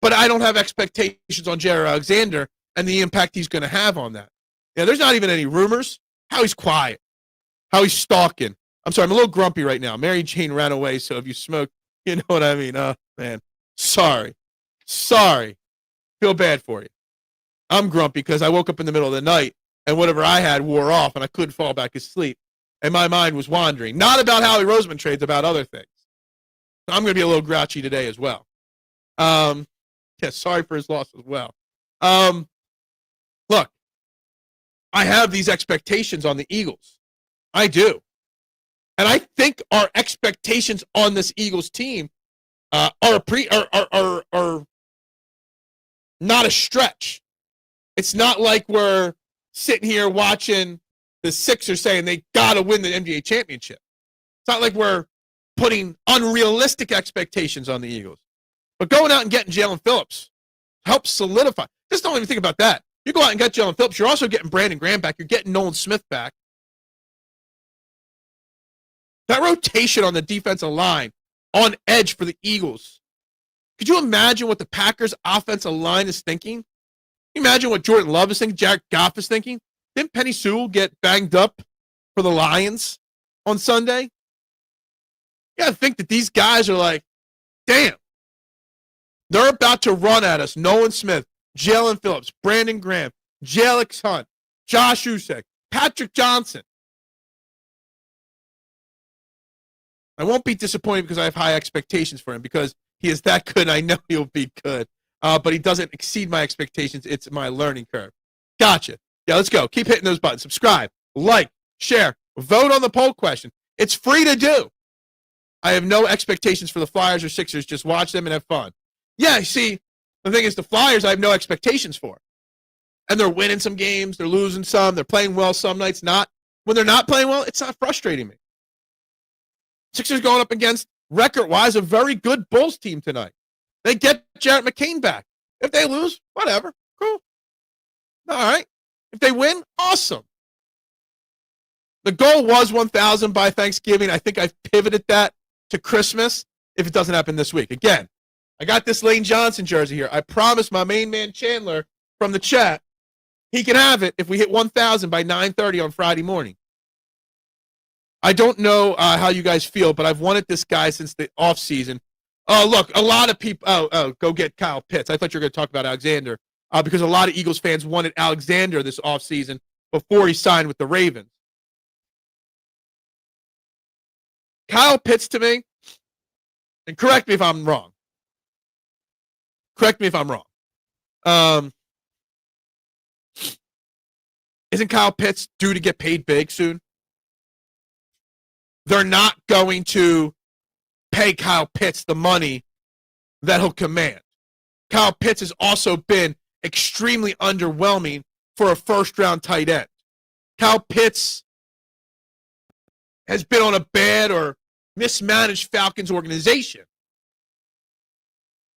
But I don't have expectations on Jaire Alexander and the impact he's going to have on that. Yeah, there's not even any rumors. Howie's quiet. Howie's stalking. I'm sorry, I'm a little grumpy right now. Mary Jane ran away, so if you smoke, you know what I mean. Man, sorry. Feel bad for you. I'm grumpy because I woke up in the middle of the night and whatever I had wore off and I couldn't fall back asleep. And my mind was wandering. Not about Howie Roseman trades, about other things. So I'm going to be a little grouchy today as well. Yeah, sorry for his loss as well. Look, I have these expectations on the Eagles. I do. And I think our expectations on this Eagles team are not a stretch. It's not like we're sitting here watching the Sixers saying they got to win the NBA championship. It's not like we're putting unrealistic expectations on the Eagles. But going out and getting Jalen Phillips helps solidify. Just don't even think about that. You go out and get Jalen Phillips, you're also getting Brandon Graham back. You're getting Nolan Smith back. That rotation on the defensive line on edge for the Eagles. Could you imagine what the Packers' offensive line is thinking? Can you imagine what Jordan Love is thinking, Jared Goff is thinking? Didn't Penny Sewell get banged up for the Lions on Sunday? You got to think that these guys are like, damn. They're about to run at us. Nolan Smith, Jalen Phillips, Brandon Graham, Jalix Hunt, Josh Usek, Patrick Johnson. I won't be disappointed because I have high expectations for him because he is that good and I know he'll be good. But he doesn't exceed my expectations. It's my learning curve. Gotcha. Yeah, let's go. Keep hitting those buttons. Subscribe, like, share, vote on the poll question. It's free to do. I have no expectations for the Flyers or Sixers. Just watch them and have fun. Yeah, see, the thing is the Flyers I have no expectations for. And they're winning some games. They're losing some. They're playing well some nights. Not when they're not playing well, it's not frustrating me. Sixers going up against record-wise, a very good Bulls team tonight. They get Jaire McCain back. If they lose, whatever. Cool. All right. If they win, awesome. The goal was 1,000 by Thanksgiving. I think I've pivoted that to Christmas if it doesn't happen this week. Again, I got this Lane Johnson jersey here. I promised my main man Chandler from the chat he can have it if we hit 1,000 by 9:30 on Friday morning. I don't know how you guys feel, but I've wanted this guy since the offseason. Oh, look, a lot of people. Go get Kyle Pitts. I thought you were going to talk about Alexander because a lot of Eagles fans wanted Alexander this offseason before he signed with the Ravens. Kyle Pitts to me, and correct me if I'm wrong. Correct me if I'm wrong. Isn't Kyle Pitts due to get paid big soon? They're not going to pay Kyle Pitts the money that he'll command. Kyle Pitts has also been extremely underwhelming for a first-round tight end. Kyle Pitts has been on a bad or mismanaged Falcons organization.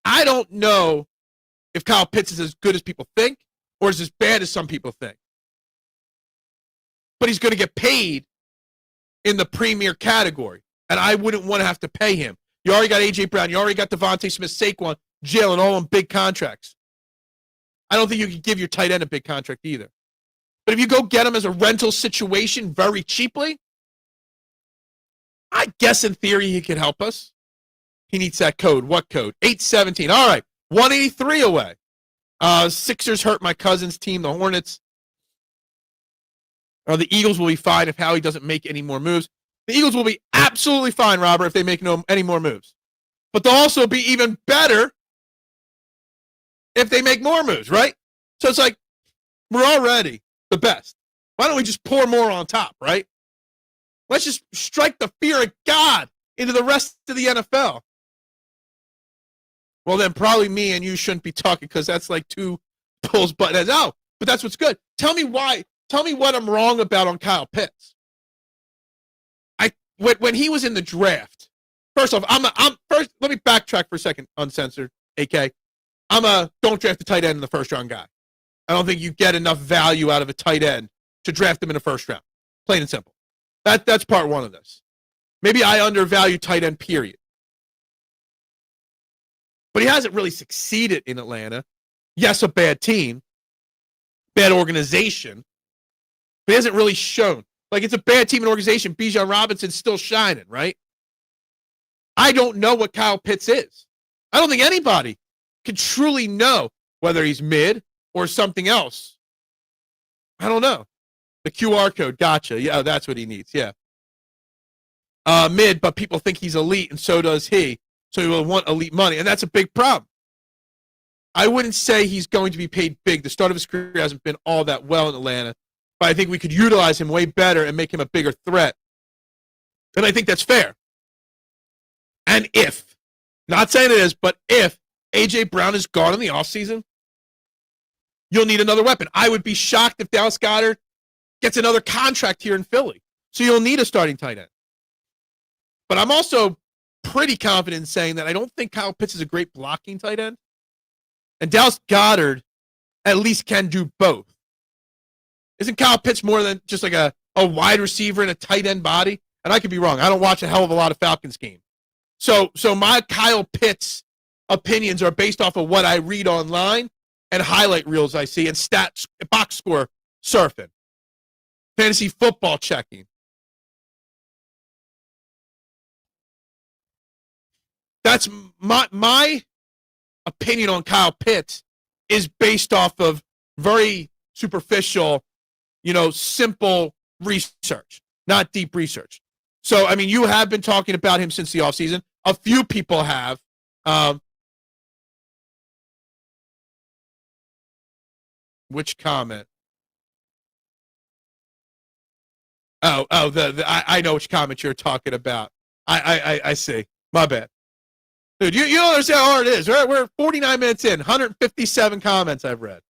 I don't know if Kyle Pitts is as good as people think or is as bad as some people think. But he's going to get paid in the premier category, and I wouldn't want to have to pay him. You already got A.J. Brown. You already got Devontae Smith, Saquon, Jaelan, all on big contracts. I don't think you could give your tight end a big contract either. But if you go get him as a rental situation very cheaply, I guess in theory he could help us. He needs that code. What code? 817. All right, 183 away. Sixers hurt my cousin's team, the Hornets. The Eagles will be fine if Howie doesn't make any more moves. The Eagles will be absolutely fine, Robert, if they make any more moves. But they'll also be even better if they make more moves, right? So it's like, we're already the best. Why don't we just pour more on top, right? Let's just strike the fear of God into the rest of the NFL. Well, then probably me and you shouldn't be talking because that's like two pulls butt heads. Oh, but that's what's good. Tell me why. Tell me what I'm wrong about on Kyle Pitts. When he was in the draft, first off, first. Let me backtrack for a second, uncensored, AK. Don't draft a tight end in the first round guy. I don't think you get enough value out of a tight end to draft him in the first round. Plain and simple. That's part one of this. Maybe I undervalue tight end, period. But he hasn't really succeeded in Atlanta. Yes, a bad team, bad organization. But he hasn't really shown. Like, it's a bad team and organization. Bijan Robinson's still shining, right? I don't know what Kyle Pitts is. I don't think anybody can truly know whether he's mid or something else. I don't know. The QR code, gotcha. Yeah, that's what he needs, yeah. Mid, but people think he's elite, and so does he. So he will want elite money, and that's a big problem. I wouldn't say he's going to be paid big. The start of his career hasn't been all that well in Atlanta. But I think we could utilize him way better and make him a bigger threat. And I think that's fair. And if, not saying it is, but if A.J. Brown is gone in the offseason, you'll need another weapon. I would be shocked if Dallas Goedert gets another contract here in Philly. So you'll need a starting tight end. But I'm also pretty confident in saying that I don't think Kyle Pitts is a great blocking tight end. And Dallas Goedert at least can do both. Isn't Kyle Pitts more than just like a wide receiver and a tight end body? And I could be wrong. I don't watch a hell of a lot of Falcons games. So my Kyle Pitts opinions are based off of what I read online and highlight reels I see and stats, box score surfing, fantasy football checking. That's my opinion on Kyle Pitts is based off of very superficial, simple research, not deep research. So, I mean, you have been talking about him since the offseason. A few people have. Which comment? I know which comment you're talking about. I see. My bad. Dude, you don't understand how hard it is. We're 49 minutes in, 157 comments I've read.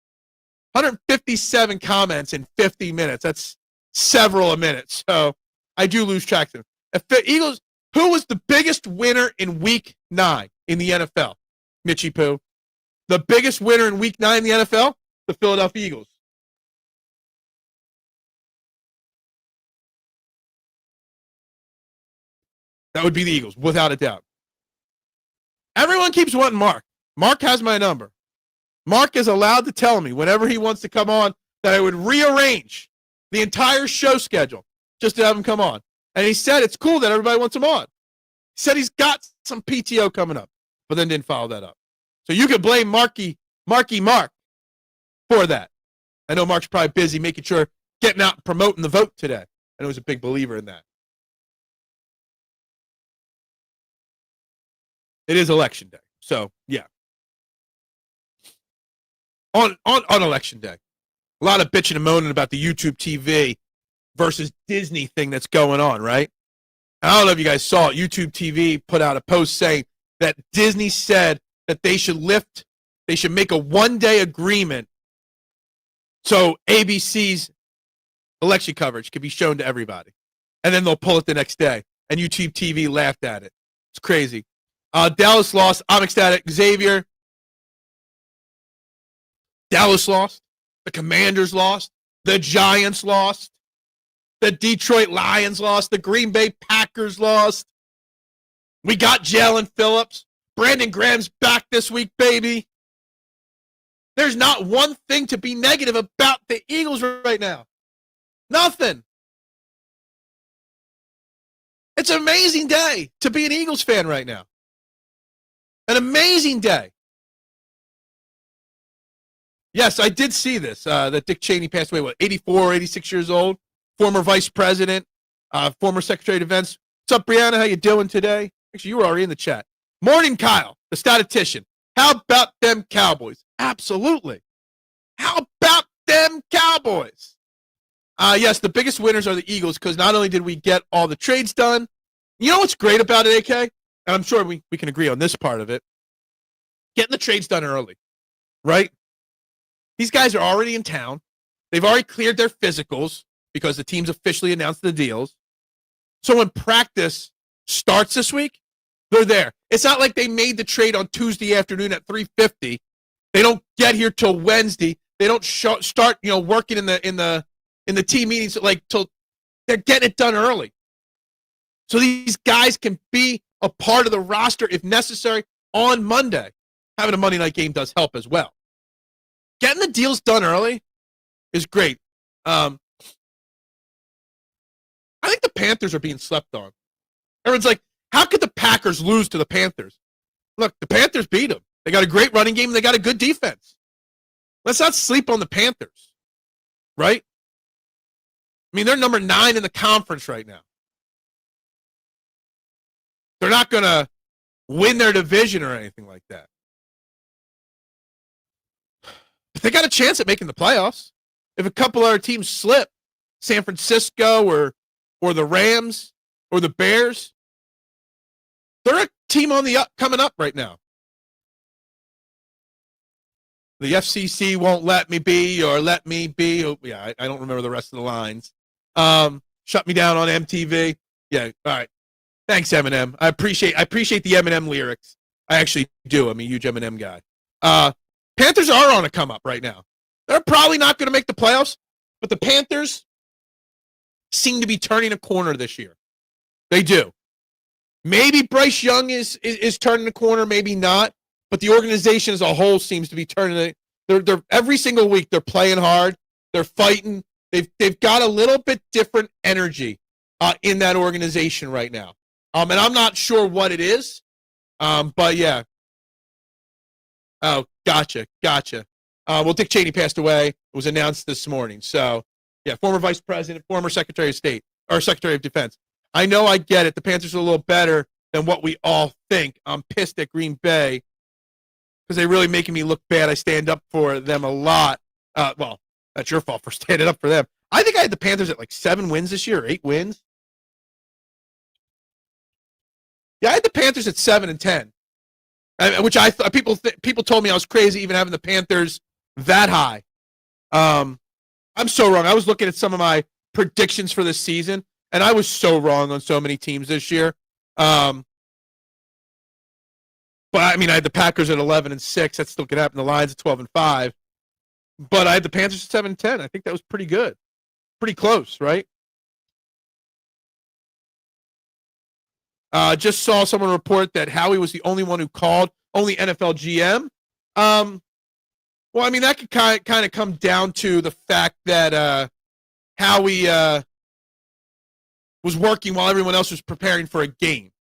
157 comments in 50 minutes. That's several a minute. So I do lose track of them. If the Eagles, Who was the biggest winner in Week 9 in the NFL? Mitchie Poo. The biggest winner in Week 9 in the NFL? The Philadelphia Eagles. That would be the Eagles, without a doubt. Everyone keeps wanting Mark. Mark has my number. Mark is allowed to tell me whenever he wants to come on that I would rearrange the entire show schedule just to have him come on. And he said it's cool that everybody wants him on. He said he's got some PTO coming up, but then didn't follow that up. So you could blame Mark for that. I know Mark's probably busy making sure, getting out and promoting the vote today. I know he's a big believer in that. It is election day. So, yeah. On election day, a lot of bitching and moaning about the YouTube TV versus Disney thing that's going on, right? I don't know if you guys saw it. YouTube TV put out a post saying that Disney said that they should make a one-day agreement so ABC's election coverage can be shown to everybody. And then they'll pull it the next day. And YouTube TV laughed at it. It's crazy. Dallas lost. I'm ecstatic. Xavier. Dallas lost. The Commanders lost. The Giants lost. The Detroit Lions lost. The Green Bay Packers lost. We got Jaelan Phillips. Brandon Graham's back this week, baby. There's not one thing to be negative about the Eagles right now. Nothing. It's an amazing day to be an Eagles fan right now. An amazing day. Yes, I did see this, that Dick Cheney passed away, 84, 86 years old, former vice president, former secretary of defense. What's up, Brianna? How you doing today? Actually, you were already in the chat. Morning, Kyle, the statistician. How about them Cowboys? Absolutely. How about them Cowboys? Yes, the biggest winners are the Eagles because not only did we get all the trades done, you know what's great about it, AK? And I'm sure we can agree on this part of it. Getting the trades done early, right? These guys are already in town. They've already cleared their physicals because the teams officially announced the deals. So when practice starts this week, they're there. It's not like they made the trade on Tuesday afternoon at 3:50. They don't get here till Wednesday. They don't start, working in the team meetings till they're getting it done early. So these guys can be a part of the roster if necessary on Monday. Having a Monday night game does help as well. Getting the deals done early is great. I think the Panthers are being slept on. Everyone's like, how could the Packers lose to the Panthers? Look, the Panthers beat them. They got a great running game and they got a good defense. Let's not sleep on the Panthers, right? I mean, they're number 9 in the conference right now. They're not going to win their division or anything like that. But they got a chance at making the playoffs. If a couple other teams slip, San Francisco or the Rams or the Bears, they're a team on the up coming up right now. The FCC won't let me be or let me be. Oh, yeah, I don't remember the rest of the lines. Shut me down on MTV. Yeah, all right. Thanks, Eminem. I appreciate the Eminem lyrics. I actually do. I'm a huge Eminem guy. Panthers are on a come up right now. They're probably not going to make the playoffs, but the Panthers seem to be turning a corner this year. They do. Maybe Bryce Young is turning the corner, maybe not. But the organization as a whole seems to be turning it. They're every single week they're playing hard. They're fighting. They've got a little bit different energy in that organization right now. And I'm not sure what it is. But yeah. Oh, gotcha. Well, Dick Cheney passed away. It was announced this morning. So yeah, former vice president, former secretary of state or secretary of defense. I know I get it. The Panthers are a little better than what we all think. I'm pissed at Green Bay because they're really making me look bad. I stand up for them a lot. Well, that's your fault for standing up for them. I think I had the Panthers at like 7 wins this year, or 8 wins. Yeah, I had the Panthers at 7-10, which I thought people told me I was crazy even having the Panthers that high. I'm so wrong. I was looking at some of my predictions for this season, and I was so wrong on so many teams this year. But I mean, I had the Packers at 11-6. That still could happen. The Lions at 12-5. But I had the Panthers at 7-10. I think that was pretty good. Pretty close, right? Just saw someone report that Howie was the only one who called, only NFL GM. Well, I mean, that could kind of come down to the fact that Howie was working while everyone else was preparing for a game,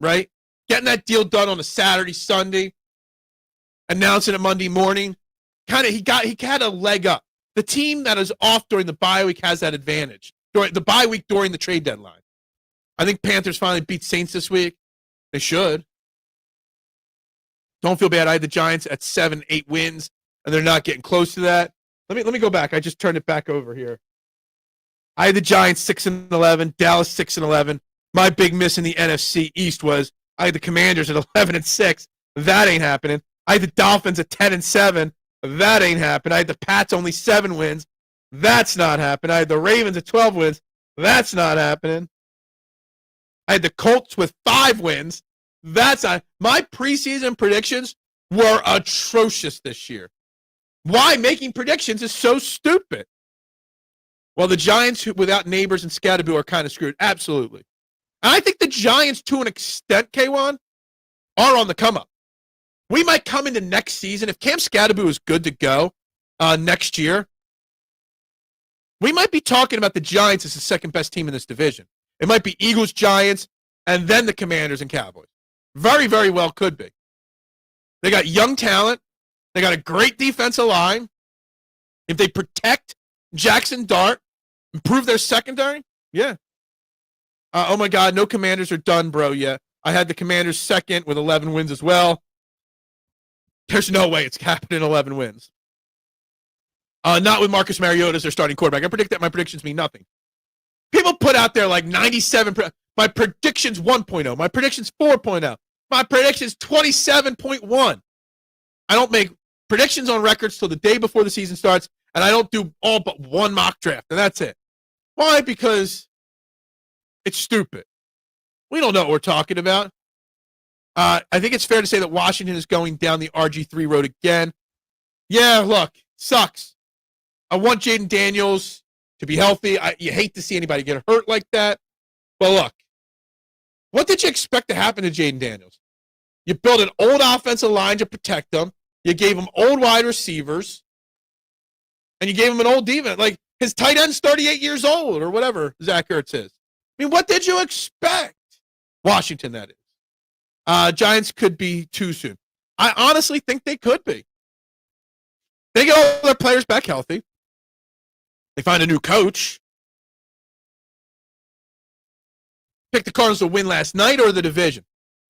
right? Getting that deal done on a Saturday, Sunday, announcing it Monday morning. He had a leg up. The team that is off during the bye week has that advantage. During the bye week during the trade deadline. I think Panthers finally beat Saints this week. They should. Don't feel bad. I had the Giants at 7-8 wins, and they're not getting close to that. Let me go back. I just turned it back over here. I had the Giants 6-11, Dallas 6-11. My big miss in the NFC East was I had the Commanders at 11-6. That ain't happening. I had the Dolphins at 10-7. That ain't happening. I had the Pats only 7 wins. That's not happening. I had the Ravens at 12 wins. That's not happening. I had the Colts with 5 wins. That's not. My preseason predictions were atrocious this year. Why making predictions is so stupid? Well, the Giants, without Neighbors and Scatterboo, are kind of screwed. Absolutely. And I think the Giants, to an extent, K1, are on the come-up. We might come into next season. If Cam Scatterboo is good to go next year, we might be talking about the Giants as the second-best team in this division. It might be Eagles, Giants, and then the Commanders and Cowboys. Very, very well could be. They got young talent. They got a great defensive line. If they protect Jackson Dart, improve their secondary, yeah. Oh, my God, no Commanders are done, bro, yet. I had the Commanders second with 11 wins as well. There's no way it's happening 11 wins. Not with Marcus Mariota as their starting quarterback. I predict that my predictions mean nothing. People put out there like 97. My predictions 1.0. My predictions 4.0. My predictions 27.1. I don't make predictions on records till the day before the season starts, and I don't do all but one mock draft, and that's it. Why? Because it's stupid. We don't know what we're talking about. I think it's fair to say that Washington is going down the RG3 road again. Yeah, look, sucks. I want Jaden Daniels to be healthy. You hate to see anybody get hurt like that. But look, what did you expect to happen to Jaden Daniels? You built an old offensive line to protect them. You gave him old wide receivers. And you gave him an old defense. Like, his tight end's 38 years old or whatever Zach Ertz is. I mean, what did you expect? Washington, that is. Giants could be too soon. I honestly think they could be. They get all their players back healthy. They find a new coach. Pick the Cardinals to win last night or the division.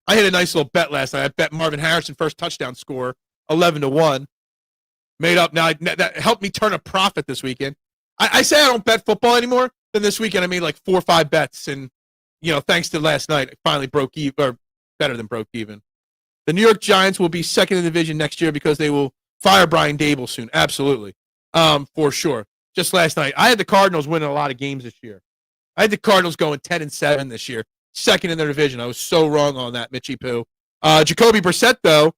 I had a nice little bet last night. I bet Marvin Harrison first touchdown score, 11-1. Made up. Now, that helped me turn a profit this weekend. I say I don't bet football anymore. Then this weekend I made like 4 or 5 bets. And, thanks to last night, I finally broke even, or better than broke even. The New York Giants will be second in the division next year because they will fire Brian Dable soon. Absolutely. For sure. Just last night. I had the Cardinals winning a lot of games this year. I had the Cardinals going 10-7 this year. Second in their division. I was so wrong on that, Mitchie Poo. Jacoby Brissett, though,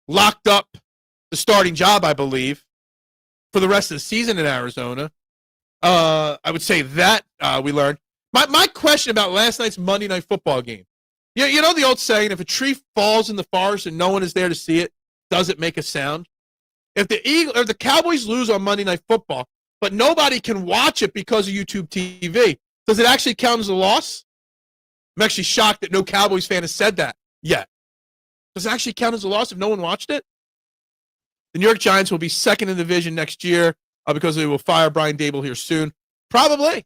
locked up the starting job, I believe, for the rest of the season in Arizona. I would say that we learned. My question about last night's Monday Night Football game. You know the old saying, if a tree falls in the forest and no one is there to see it, does it make a sound? If the Cowboys lose on Monday Night Football, but nobody can watch it because of YouTube TV, does it actually count as a loss? I'm actually shocked that no Cowboys fan has said that yet. Does it actually count as a loss if no one watched it? The New York Giants will be second in the division next year because they will fire Brian Dable here soon. Probably.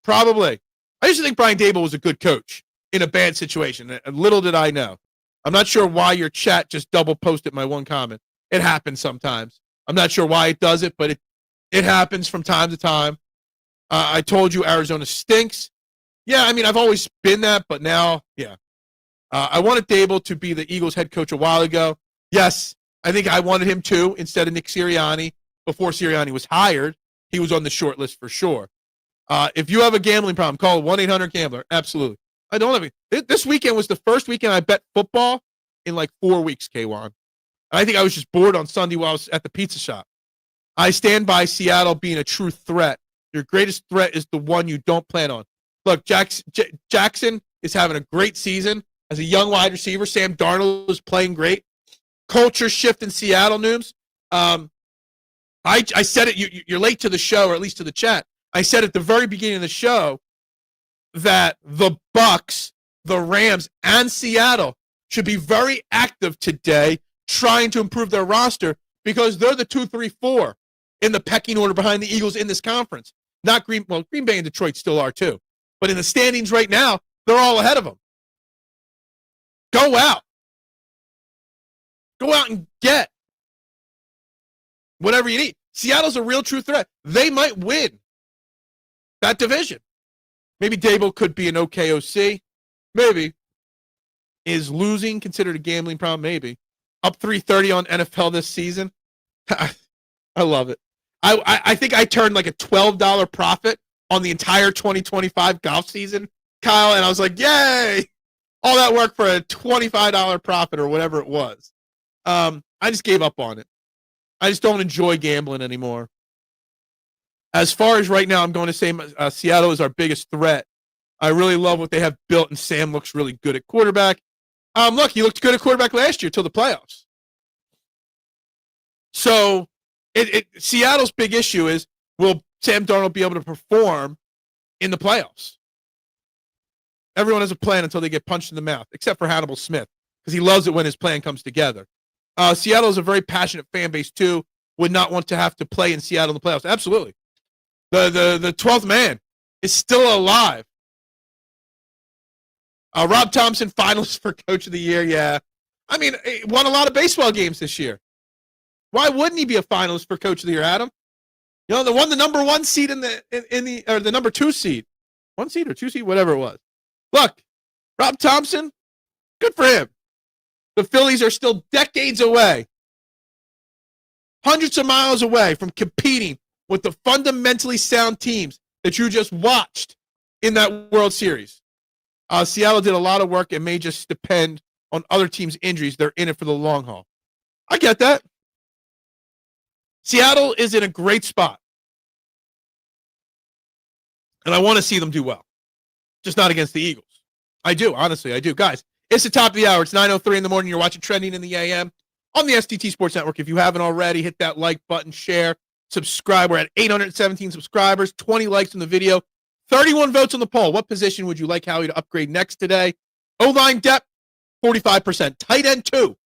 I used to think Brian Dable was a good coach in a bad situation. And little did I know. I'm not sure why your chat just double posted my one comment. It happens sometimes. I'm not sure why it does it, but it happens from time to time. I told you Arizona stinks. Yeah, I mean, I've always been that, but now, yeah. I wanted Dable to be the Eagles head coach a while ago. Yes, I think I wanted him too instead of Nick Sirianni. Before Sirianni was hired, he was on the short list for sure. If you have a gambling problem, call 1-800-GAMBLER. Absolutely. I don't have it. This weekend was the first weekend I bet football in like 4 weeks, K1. I think I was just bored on Sunday while I was at the pizza shop. I stand by Seattle being a true threat. Your greatest threat is the one you don't plan on. Look, Jackson is having a great season as a young wide receiver. Sam Darnold is playing great. Culture shift in Seattle, Nooms. I said it. You're late to the show, or at least to the chat. I said at the very beginning of the show that the Bucs, the Rams, and Seattle should be very active today trying to improve their roster because they're the 2, 3, 4 in the pecking order behind the Eagles in this conference. Not Green Bay and Detroit still are too. But in the standings right now, they're all ahead of them. Go out. Go out and get whatever you need. Seattle's a real true threat. They might win that division. Maybe Dable could be an OKOC. Maybe. Is losing considered a gambling problem? Maybe. Up 330 on NFL this season. I love it. I think I turned like a $12 profit on the entire 2025 golf season, Kyle, and I was like, yay! All that work for a $25 profit or whatever it was. I just gave up on it. I just don't enjoy gambling anymore. As far as right now, I'm going to say Seattle is our biggest threat. I really love what they have built, and Sam looks really good at quarterback. Look, he looked good at quarterback last year till the playoffs. So Seattle's big issue is, will Sam Darnold be able to perform in the playoffs? Everyone has a plan until they get punched in the mouth, except for Hannibal Smith, because he loves it when his plan comes together. Seattle is a very passionate fan base, too. Would not want to have to play in Seattle in the playoffs. Absolutely. The 12th man is still alive. Rob Thompson, finalist for Coach of the Year. Yeah. I mean, he won a lot of baseball games this year. Why wouldn't he be a finalist for Coach of the Year, Adam? You know, they won the number 1 seed or the number 2 seed. 1 seed or 2 seed, whatever it was. Look, Rob Thompson, good for him. The Phillies are still decades away, hundreds of miles away from competing with the fundamentally sound teams that you just watched in that World Series. Seattle did a lot of work and may just depend on other teams' injuries. They're in it for the long haul. I get that. Seattle is in a great spot. And I want to see them do well. Just not against the Eagles. I do, honestly, I do. Guys, it's the top of the hour. It's 9:03 in the morning. You're watching Trending in the AM on the STT Sports Network. If you haven't already, hit that like button, share, subscribe. We're at 817 subscribers, 20 likes on the video, 31 votes on the poll. What position would you like Howie to upgrade next today? O-line depth, 45%. Tight end 2,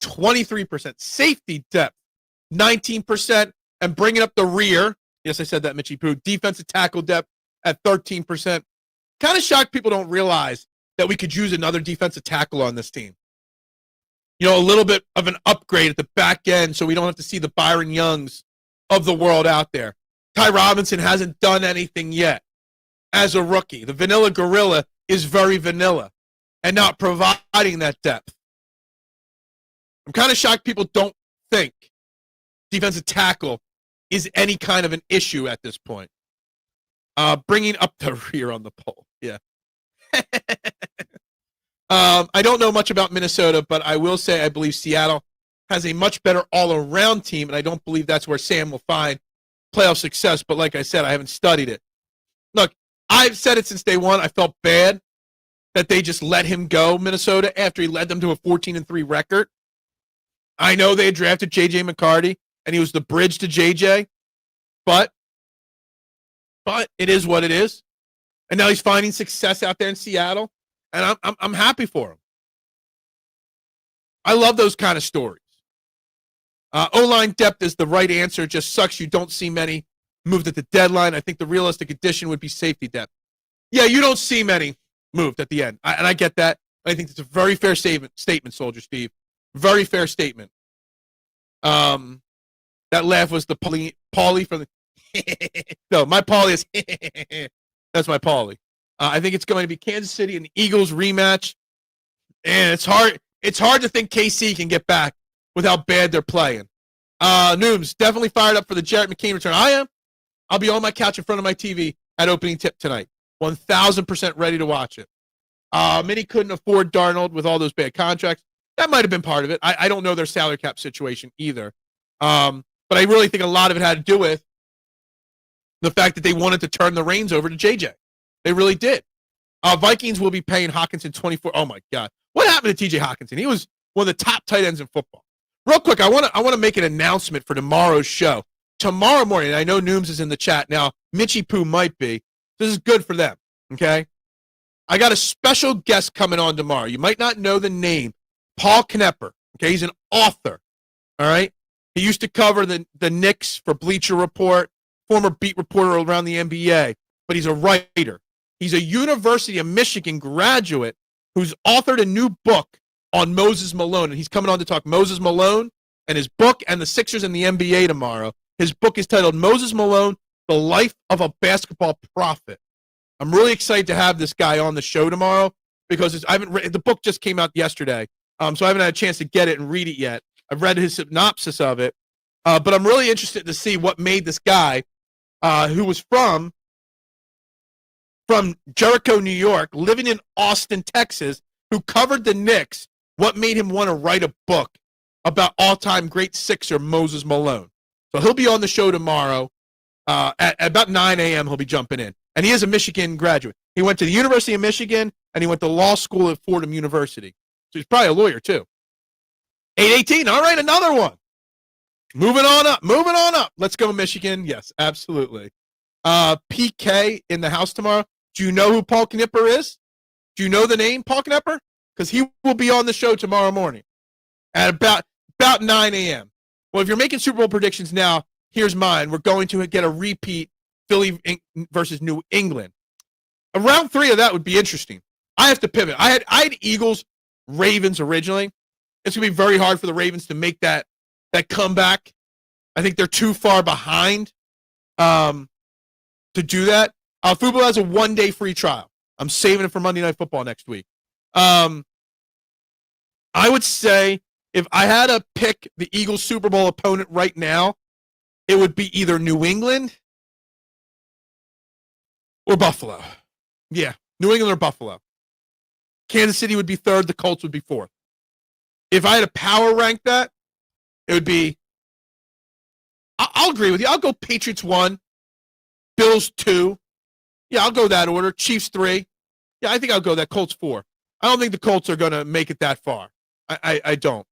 23%. Safety depth, 19%. And bringing up the rear, yes, I said that, Mitchie Poo. Defensive tackle depth at 13%. Kind of shocked people don't realize that we could use another defensive tackle on this team. You know, a little bit of an upgrade at the back end so we don't have to see the Byron Youngs of the world out there. Ty Robinson hasn't done anything yet as a rookie. The vanilla gorilla is very vanilla and not providing that depth. I'm kind of shocked people don't think defensive tackle is any kind of an issue at this point. Bringing up the rear on the poll. Yeah. I don't know much about Minnesota, but I will say I believe Seattle has a much better all-around team, and I don't believe that's where Sam will find playoff success. But like I said, I haven't studied it. Look, I've said it since day one. I felt bad that they just let him go, Minnesota, after he led them to a 14-3 record. I know they had drafted J.J. McCarty, and he was the bridge to J.J., but it is what it is. And now he's finding success out there in Seattle, and I'm happy for him. I love those kind of stories. O-line depth is the right answer. It just sucks you don't see many moved at the deadline. I think the realistic addition would be safety depth. Yeah, you don't see many moved at the end, and I get that. I think it's a very fair statement, Soldier Steve. Very fair statement. That laugh was the Paulie from the... No, my Paulie is... That's my Paulie. I think it's going to be Kansas City and the Eagles rematch. And it's hard to think KC can get back with how bad they're playing. Nooms, definitely fired up for the Jarrett McCain return. I am. I'll be on my couch in front of my TV at opening tip tonight. 1,000% ready to watch it. Many couldn't afford Darnold with all those bad contracts. That might have been part of it. I don't know their salary cap situation either. But I really think a lot of it had to do with the fact that they wanted to turn the reins over to JJ. They really did. Vikings will be paying Hockenson 24. Oh my God. What happened to TJ Hockenson? He was one of the top tight ends in football. Real quick, I want to make an announcement for tomorrow's show. Tomorrow morning, I know Nooms is in the chat now. Mitchie Poo might be. This is good for them. Okay. I got a special guest coming on tomorrow. You might not know the name. Paul Knepper. Okay. He's an author. All right. He used to cover the Knicks for Bleacher Report, former beat reporter around the NBA, but he's a writer. He's a University of Michigan graduate who's authored a new book on Moses Malone, and he's coming on to talk Moses Malone and his book and the Sixers and the NBA tomorrow. His book is titled Moses Malone, The Life of a Basketball Prophet. I'm really excited to have this guy on the show tomorrow because the book just came out yesterday, so I haven't had a chance to get it and read it yet. I've read his synopsis of it, but I'm really interested to see what made this guy, who was from Jericho, New York, living in Austin, Texas, who covered the Knicks, what made him want to write a book about all-time great Sixer Moses Malone. So he'll be on the show tomorrow at about 9 a.m. He'll be jumping in. And he is a Michigan graduate. He went to the University of Michigan, and he went to law school at Fordham University. So he's probably a lawyer, too. 818. All right, another one. Moving on up. Let's go, Michigan. Yes, absolutely. PK in the house tomorrow. Do you know who Paul Knepper is? Do you know the name Paul Knepper? Because he will be on the show tomorrow morning at about 9 a.m. Well, if you're making Super Bowl predictions now, here's mine. We're going to get a repeat Philly versus New England. Round 3 of that would be interesting. I have to pivot. I had Eagles, Ravens originally. It's going to be very hard for the Ravens to make that comeback. I think they're too far behind to do that. Fubo has a 1-day free trial. I'm saving it for Monday Night Football next week. I would say if I had to pick the Eagles Super Bowl opponent right now, it would be either New England or Buffalo. Yeah, New England or Buffalo. Kansas City would be 3rd. The Colts would be 4th. If I had to power rank that, it would be, I'll agree with you. I'll go Patriots 1, Bills 2. Yeah, I'll go that order. Chiefs 3. Yeah, I think I'll go that. Colts 4. I don't think the Colts are going to make it that far. I don't.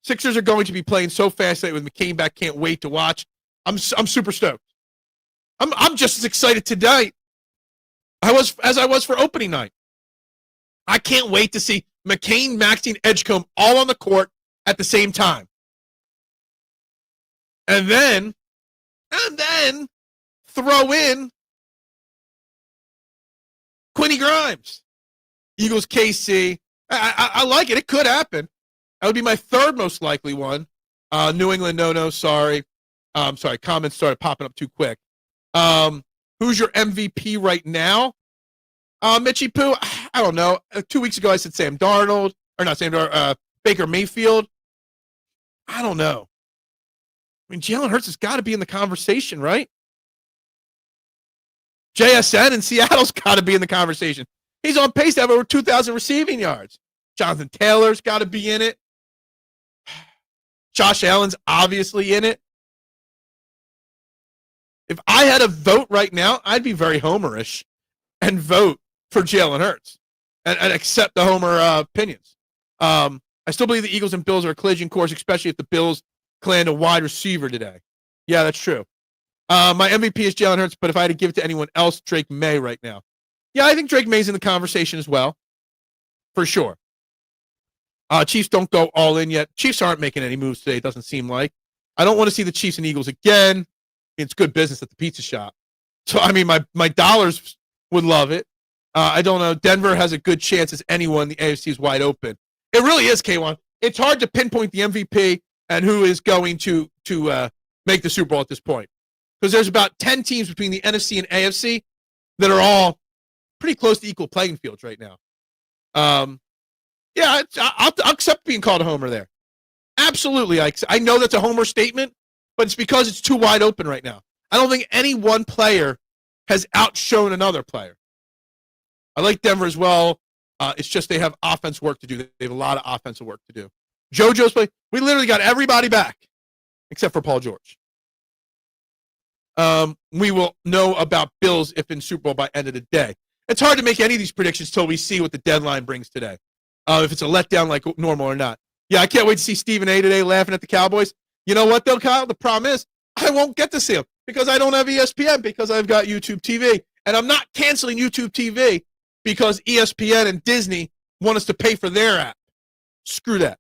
Sixers are going to be playing so fast that with McCain back, can't wait to watch. I'm super stoked. I'm just as excited tonight as I was for opening night. I can't wait to see McCain, Maxey, and Edgecombe all on the court at the same time. And then throw in Quinny Grimes. Eagles KC. I like it. It could happen. That would be my 3rd most likely one. New England, no, sorry. Sorry, comments started popping up too quick. Who's your MVP right now? Mitchie Poo, I don't know. 2 weeks ago I said Sam Darnold. Or not Sam Darnold, Baker Mayfield. I don't know. I mean, Jalen Hurts has got to be in the conversation, right? JSN in Seattle's got to be in the conversation. He's on pace to have over 2,000 receiving yards. Jonathan Taylor's got to be in it. Josh Allen's obviously in it. If I had a vote right now, I'd be very homerish and vote for Jalen Hurts and accept the homer opinions. I still believe the Eagles and Bills are a collision course, especially if the Bills land a wide receiver today. Yeah, that's true. My MVP is Jalen Hurts, but if I had to give it to anyone else, Drake May right now. Yeah, I think Drake May's in the conversation as well, for sure. Chiefs don't go all in yet. Chiefs aren't making any moves today, it doesn't seem like. I don't want to see the Chiefs and Eagles again. It's good business at the pizza shop. So, I mean, my dollars would love it. I don't know. Denver has a good chance as anyone. The AFC is wide open. It really is, K1. It's hard to pinpoint the MVP and who is going to make the Super Bowl at this point. Because there's about 10 teams between the NFC and AFC that are all pretty close to equal playing fields right now. Yeah, I'll accept being called a homer there. Absolutely. I know that's a homer statement, but it's because it's too wide open right now. I don't think any one player has outshone another player. I like Denver as well. It's just they have offense work to do. They have a lot of offensive work to do. JoJo's play. We literally got everybody back except for Paul George. We will know about Bills if in Super Bowl by end of the day. It's hard to make any of these predictions till we see what the deadline brings today. If it's a letdown like normal or not. Yeah, I can't wait to see Stephen A. today laughing at the Cowboys. You know what, though, Kyle? The problem is I won't get to see him because I don't have ESPN because I've got YouTube TV. And I'm not canceling YouTube TV because ESPN and Disney want us to pay for their app. Screw that.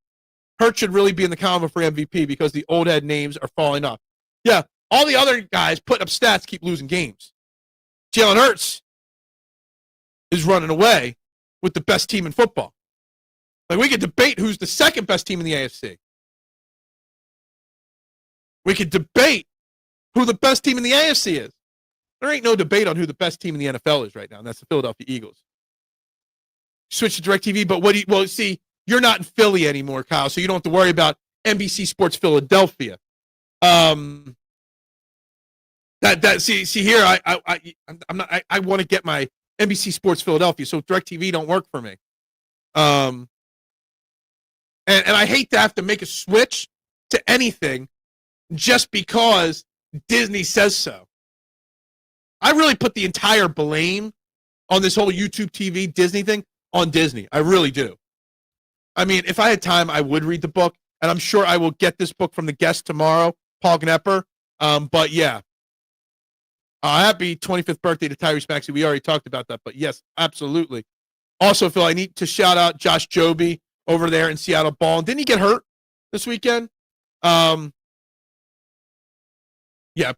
Hurt should really be in the combo for MVP because the old head names are falling off. Yeah, all the other guys putting up stats keep losing games. Jalen Hurts is running away with the best team in football. Like, we could debate who's the second best team in the AFC. We could debate who the best team in the AFC is. There ain't no debate on who the best team in the NFL is right now, and that's the Philadelphia Eagles. Switch to DirecTV, but see, you're not in Philly anymore, Kyle, so you don't have to worry about NBC Sports Philadelphia. See here, I want to get my NBC Sports Philadelphia, so DirecTV don't work for me. And I hate to have to make a switch to anything just because Disney says so. I really put the entire blame on this whole YouTube TV Disney thing on Disney. I really do. I mean, if I had time, I would read the book, and I'm sure I will get this book from the guest tomorrow, Paul Gnepper. But yeah. Happy 25th birthday to Tyrese Maxey. We already talked about that, but yes, absolutely. Also, Phil, I need to shout out Josh Joby over there in Seattle ball. Didn't he get hurt this weekend? Yeah,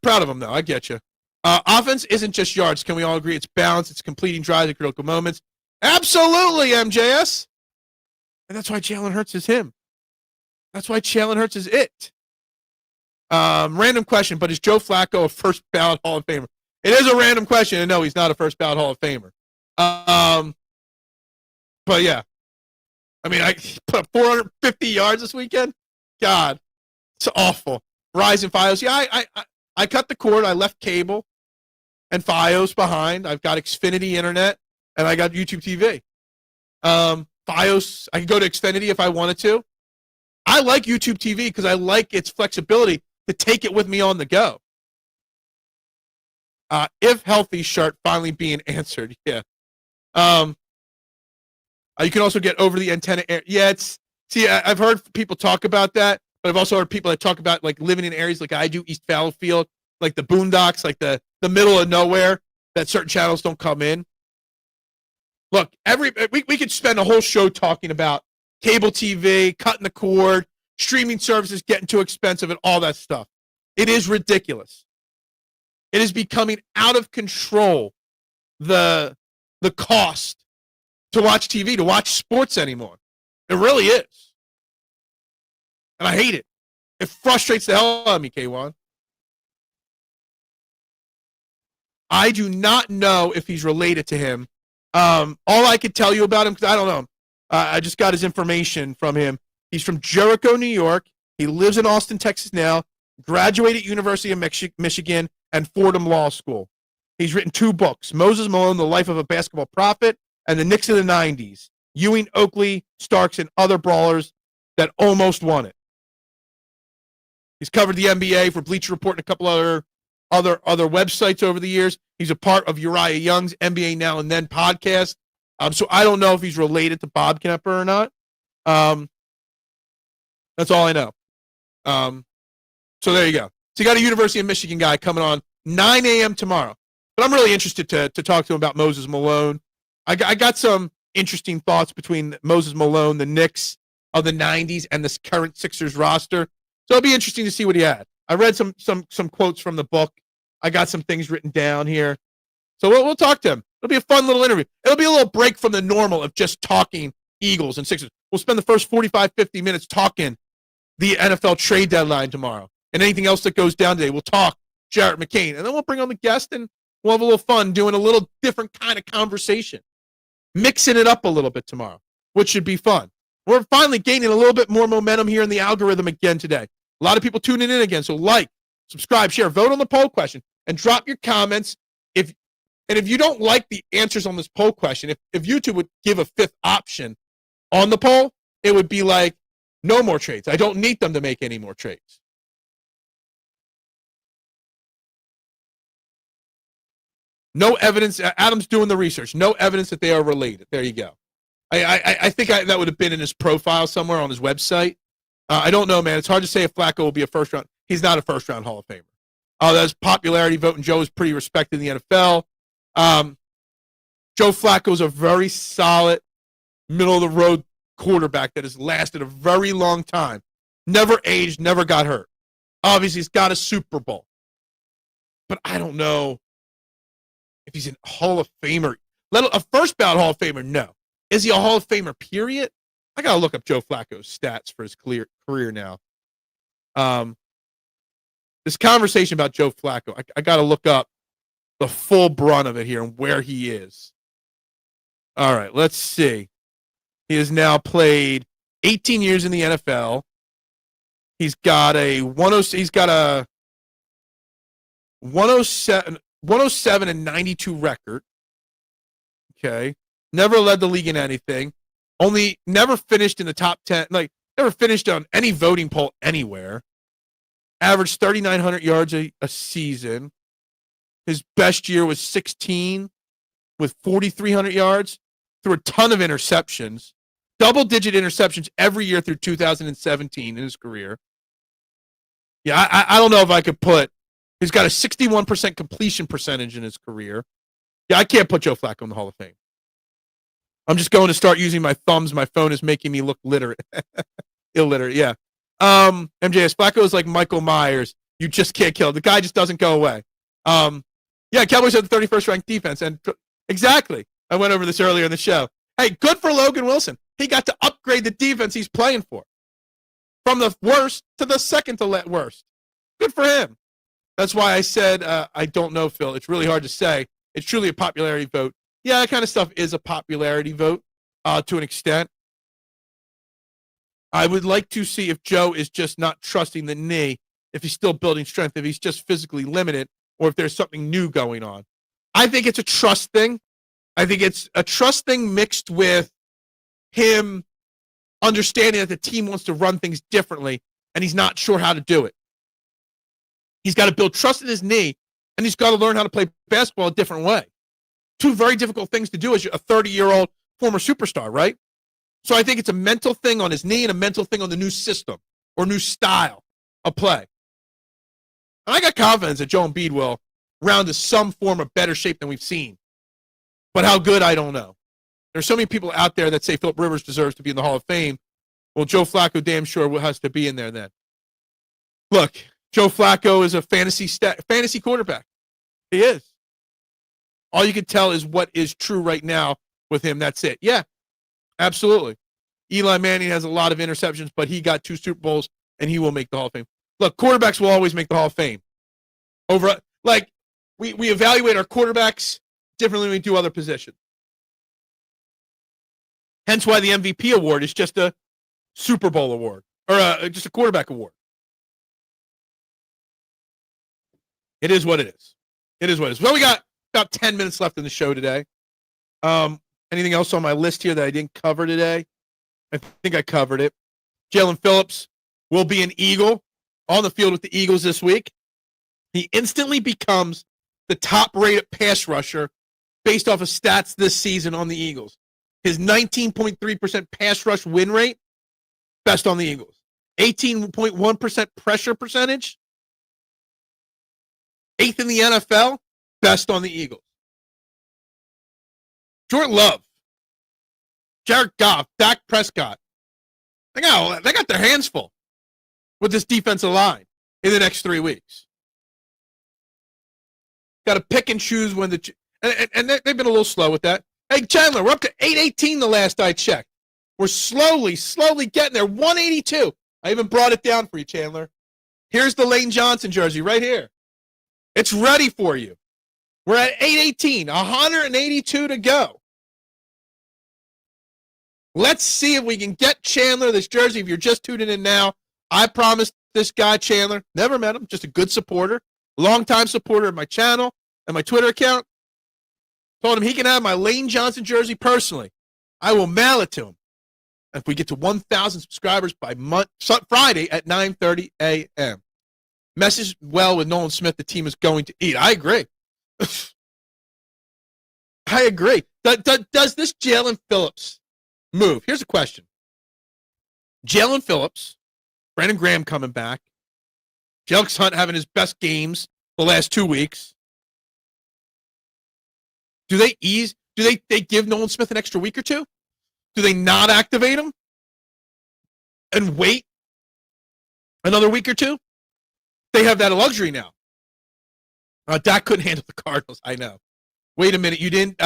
proud of him, though. I get you. Offense isn't just yards. Can we all agree? It's balance. It's completing drives at critical moments. Absolutely, MJS. And that's why Jalen Hurts is him. That's why Jalen Hurts is it. Random question, but is Joe Flacco a first ballot Hall of Famer? It is a random question, and no, he's not a first ballot Hall of Famer. But yeah. I mean, I put up 450 yards this weekend. God, it's awful. Verizon Fios. Yeah, I cut the cord. I left cable and Fios behind. I've got Xfinity Internet, and I got YouTube TV. Fios, I can go to Xfinity if I wanted to. I like YouTube TV because I like its flexibility to take it with me on the go. If healthy, Shart finally being answered. Yeah. You can also get over the antenna. Yeah, I've heard people talk about that, but I've also heard people that talk about like living in areas like I do, East Fallowfield, like the boondocks, like the middle of nowhere, that certain channels don't come in. Look, we could spend a whole show talking about cable TV, cutting the cord, streaming services getting too expensive, and all that stuff. It is ridiculous. It is becoming out of control, the cost to watch TV, to watch sports anymore. It really is. And I hate it. It frustrates the hell out of me, K1. I do not know if he's related to him. All I could tell you about him, because I don't know him, I just got his information from him. He's from Jericho, New York. He lives in Austin, Texas now. Graduated University of Michigan and Fordham Law School. He's written 2 books, Moses Malone, The Life of a Basketball Prophet, and The Knicks of the 90s, Ewing, Oakley, Starks, and other brawlers that almost won it. He's covered the NBA for Bleacher Report and a couple other websites over the years. He's a part of Uriah Young's NBA Now and Then podcast. So I don't know if he's related to Bob Knepper or not. That's all I know. So there you go. So you got a University of Michigan guy coming on 9 a.m. tomorrow. But I'm really interested to talk to him about Moses Malone. I got some interesting thoughts between Moses Malone, the Knicks of the 90s, and this current Sixers roster. So it'll be interesting to see what he had. I read some quotes from the book. I got some things written down here. So we'll talk to him. It'll be a fun little interview. It'll be a little break from the normal of just talking Eagles and Sixers. We'll spend the first 45, 50 minutes talking the NFL trade deadline tomorrow and anything else that goes down today. We'll talk Jarrett McCain, and then we'll bring on the guest, and we'll have a little fun doing a little different kind of conversation, mixing it up a little bit tomorrow, which should be fun. We're finally gaining a little bit more momentum here in the algorithm again today. A lot of people tuning in again, so like, subscribe, share, vote on the poll question, and drop your comments. If And if you don't like the answers on this poll question, if YouTube would give a fifth option on the poll, it would be like, no more trades. I don't need them to make any more trades. No evidence. Adam's doing the research. No evidence that they are related. There you go. I think that would have been in his profile somewhere on his website. I don't know, man. It's hard to say if Flacco will be a first round. He's not a first round Hall of Famer. That's popularity vote, and Joe is pretty respected in the NFL. Joe Flacco is a very solid, middle of the road quarterback that has lasted a very long time. Never aged, never got hurt. Obviously, he's got a Super Bowl. But I don't know if he's a Hall of Famer. A first ballot Hall of Famer, no. Is he a Hall of Famer, period? I got to look up Joe Flacco's stats for his career now. This conversation about Joe Flacco, I got to look up the full brunt of it here and where he is. All right, let's see. He has now played 18 years in the NFL. He's got a 107 and 92 record. Okay. Never led the league in anything. Never finished in the top 10. Never finished on any voting poll anywhere. Averaged 3,900 yards a season. His best year was 16 with 4,300 yards. Threw a ton of interceptions. Double-digit interceptions every year through 2017 in his career. Yeah, I don't know if I could put. He's got a 61% completion percentage in his career. Yeah, I can't put Joe Flacco in the Hall of Fame. I'm just going to start using my thumbs. My phone is making me look literate. Illiterate, yeah. MJS, Flacco is like Michael Myers. You just can't kill him. The guy just doesn't go away. Yeah, Cowboys have the 31st ranked defense. And exactly. I went over this earlier in the show. Hey, good for Logan Wilson. He got to upgrade the defense he's playing for. From the worst to the second to worst. Good for him. That's why I said I don't know, Phil. It's really hard to say. It's truly a popularity vote. Yeah, that kind of stuff is a popularity vote to an extent. I would like to see if Joe is just not trusting the knee, if he's still building strength, if he's just physically limited, or if there's something new going on. I think it's a trust thing. I think it's a trust thing mixed with him understanding that the team wants to run things differently, and he's not sure how to do it. He's got to build trust in his knee, and he's got to learn how to play basketball a different way. Two very difficult things to do as a 30-year-old former superstar, right? So I think it's a mental thing on his knee and a mental thing on the new system or new style of play. And I got confidence that Joe Embiid will round to some form of better shape than we've seen. But how good, I don't know. There's so many people out there that say Philip Rivers deserves to be in the Hall of Fame. Well, Joe Flacco damn sure has to be in there then. Look, Joe Flacco is a fantasy quarterback. He is. All you can tell is what is true right now with him. That's it. Yeah, absolutely. Eli Manning has a lot of interceptions, but he got 2 Super Bowls, and he will make the Hall of Fame. Look, quarterbacks will always make the Hall of Fame. We evaluate our quarterbacks differently than we do other positions. Hence why the MVP award is just a Super Bowl award or just a quarterback award. It is what it is. It is what it is. Well, we got about 10 minutes left in the show today. Anything else on my list here that I didn't cover today? I think I covered it. Jaelan Phillips will be an Eagle on the field with the Eagles this week. He instantly becomes the top-rated pass rusher based off of stats this season on the Eagles. His 19.3% pass rush win rate, best on the Eagles. 18.1% pressure percentage, 8th in the NFL, best on the Eagles. Jordan Love, Jared Goff, Dak Prescott, they got their hands full with this defensive line in the next 3 weeks. Got to pick and choose when and they've been a little slow with that. Hey, Chandler, we're up to 818 the last I checked. We're slowly getting there. 182. I even brought it down for you, Chandler. Here's the Lane Johnson jersey right here. It's ready for you. We're at 818, 182 to go. Let's see if we can get Chandler this jersey. If you're just tuning in now, I promised this guy, Chandler, never met him, just a good supporter, longtime supporter of my channel and my Twitter account. Told him he can have my Lane Johnson jersey personally. I will mail it to him if we get to 1,000 subscribers by Friday at 9:30 a.m. Message well with Nolan Smith. The team is going to eat. I agree. I agree. Does this Jaelan Phillips move? Here's a question. Jaelan Phillips, Brandon Graham coming back, Jelks Hunt having his best games the last 2 weeks. Do they give Nolan Smith an extra week or two? Do they not activate him and wait another week or two? They have that luxury now. Dak couldn't handle the Cardinals. I know. Wait a minute. You didn't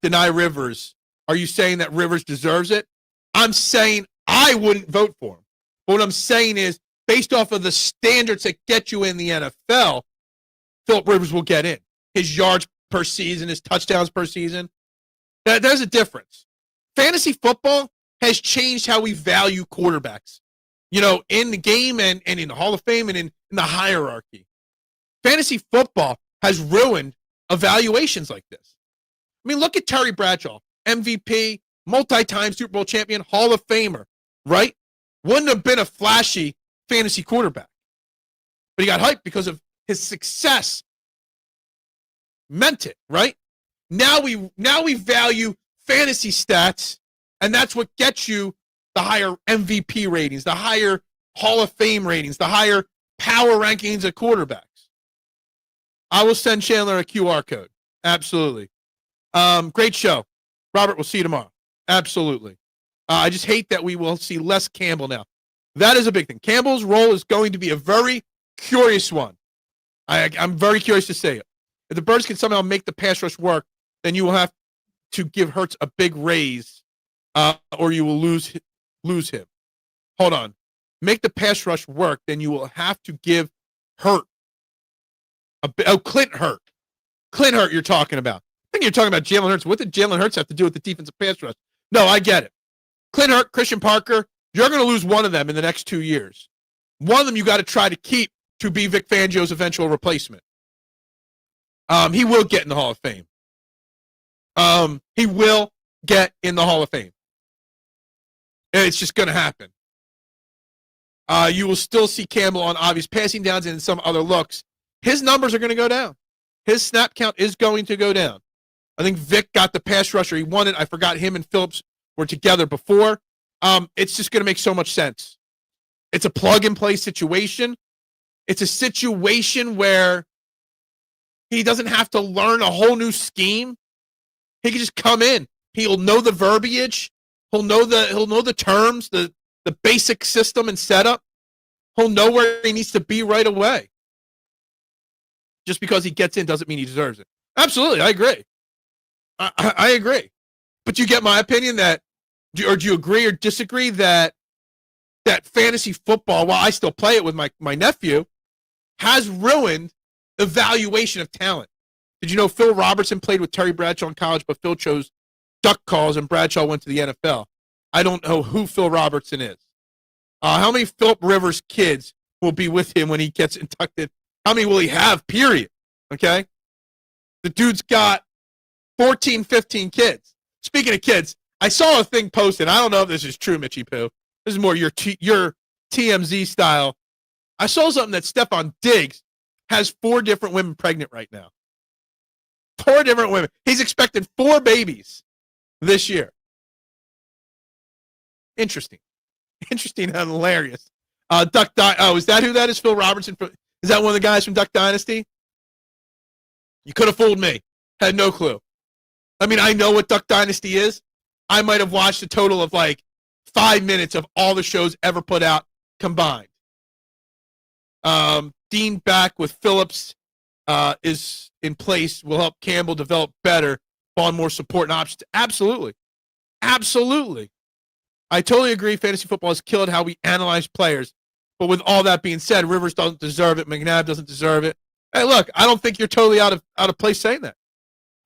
deny Rivers. Are you saying that Rivers deserves it? I'm saying I wouldn't vote for him. But what I'm saying is, based off of the standards that get you in the NFL, Philip Rivers will get in. His yards per season, his touchdowns per season. There's a difference. Fantasy football has changed how we value quarterbacks. You know, in the game and in the Hall of Fame and in the hierarchy. Fantasy football has ruined evaluations like this. I mean, look at Terry Bradshaw, MVP, multi-time Super Bowl champion, Hall of Famer, right? Wouldn't have been a flashy fantasy quarterback. But he got hyped because of his success. Meant it, right? Now we value fantasy stats, and that's what gets you the higher MVP ratings, the higher Hall of Fame ratings, the higher power rankings of quarterbacks. I will send Chandler a QR code. Absolutely. Great show. Robert, we'll see you tomorrow. Absolutely. I just hate that we will see less Campbell now. That is a big thing. Campbell's role is going to be a very curious one. I'm very curious to say it. If the Birds can somehow make the pass rush work, then you will have to give Hurts a big raise, or you will lose him. Hold on. Make the pass rush work, then you will have to give Hurt Clint Hurt. Clint Hurt you're talking about. I think you're talking about Jalen Hurts. What did Jalen Hurts have to do with the defensive pass rush? No, I get it. Clint Hurt, Christian Parker, you're going to lose one of them in the next 2 years. One of them you got to try to keep to be Vic Fangio's eventual replacement. He will get in the Hall of Fame. He will get in the Hall of Fame. It's just going to happen. You will still see Campbell on obvious passing downs and some other looks. His numbers are going to go down. His snap count is going to go down. I think Vic got the pass rusher he wanted. I forgot him and Phillips were together before. It's just going to make so much sense. It's a plug-and-play situation. It's a situation where he doesn't have to learn a whole new scheme. He can just come in. He'll know the verbiage. He'll know the terms, the basic system and setup. He'll know where he needs to be right away. Just because he gets in doesn't mean he deserves it. Absolutely, I agree. I agree. But you get my opinion do you agree or disagree that fantasy football, while I still play it with my nephew, has ruined evaluation of talent? Did you know Phil Robertson played with Terry Bradshaw in college, but Phil chose duck calls and Bradshaw went to the NFL? I don't know who Phil Robertson is. How many Philip Rivers kids will be with him when he gets inducted? How many will he have, period? Okay? The dude's got 14, 15 kids. Speaking of kids, I saw a thing posted. I don't know if this is true, Mitchie Poo. This is more your TMZ style. I saw something that Stephon Diggs has 4 different women pregnant right now. 4 different women. He's expected 4 babies this year. Interesting and hilarious. Is that who that is? Phil Robertson? Is that one of the guys from Duck Dynasty? You could have fooled me. Had no clue. I mean, I know what Duck Dynasty is. I might have watched a total of like 5 minutes of all the shows ever put out combined. Dean back with Phillips is in place, will help Campbell develop better, on more support and options. Absolutely. Absolutely. I totally agree. Fantasy football has killed how we analyze players. But with all that being said, Rivers doesn't deserve it. McNabb doesn't deserve it. Hey, look, I don't think you're totally out of place saying that.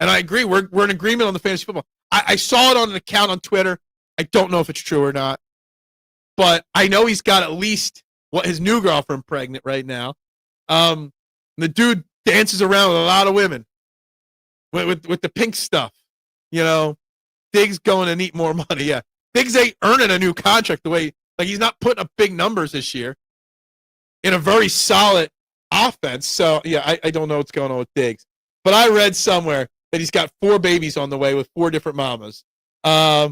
And I agree. We're in agreement on the fantasy football. I saw it on an account on Twitter. I don't know if it's true or not. But I know he's got at least his new girlfriend pregnant right now. The dude dances around with a lot of women. with the pink stuff. You know, Diggs going to need more money. Yeah, Diggs ain't earning a new contract the way, like, he's not putting up big numbers this year in a very solid offense. So, yeah, I don't know what's going on with Diggs. But I read somewhere that he's got 4 babies on the way with 4 different mamas. Yeah,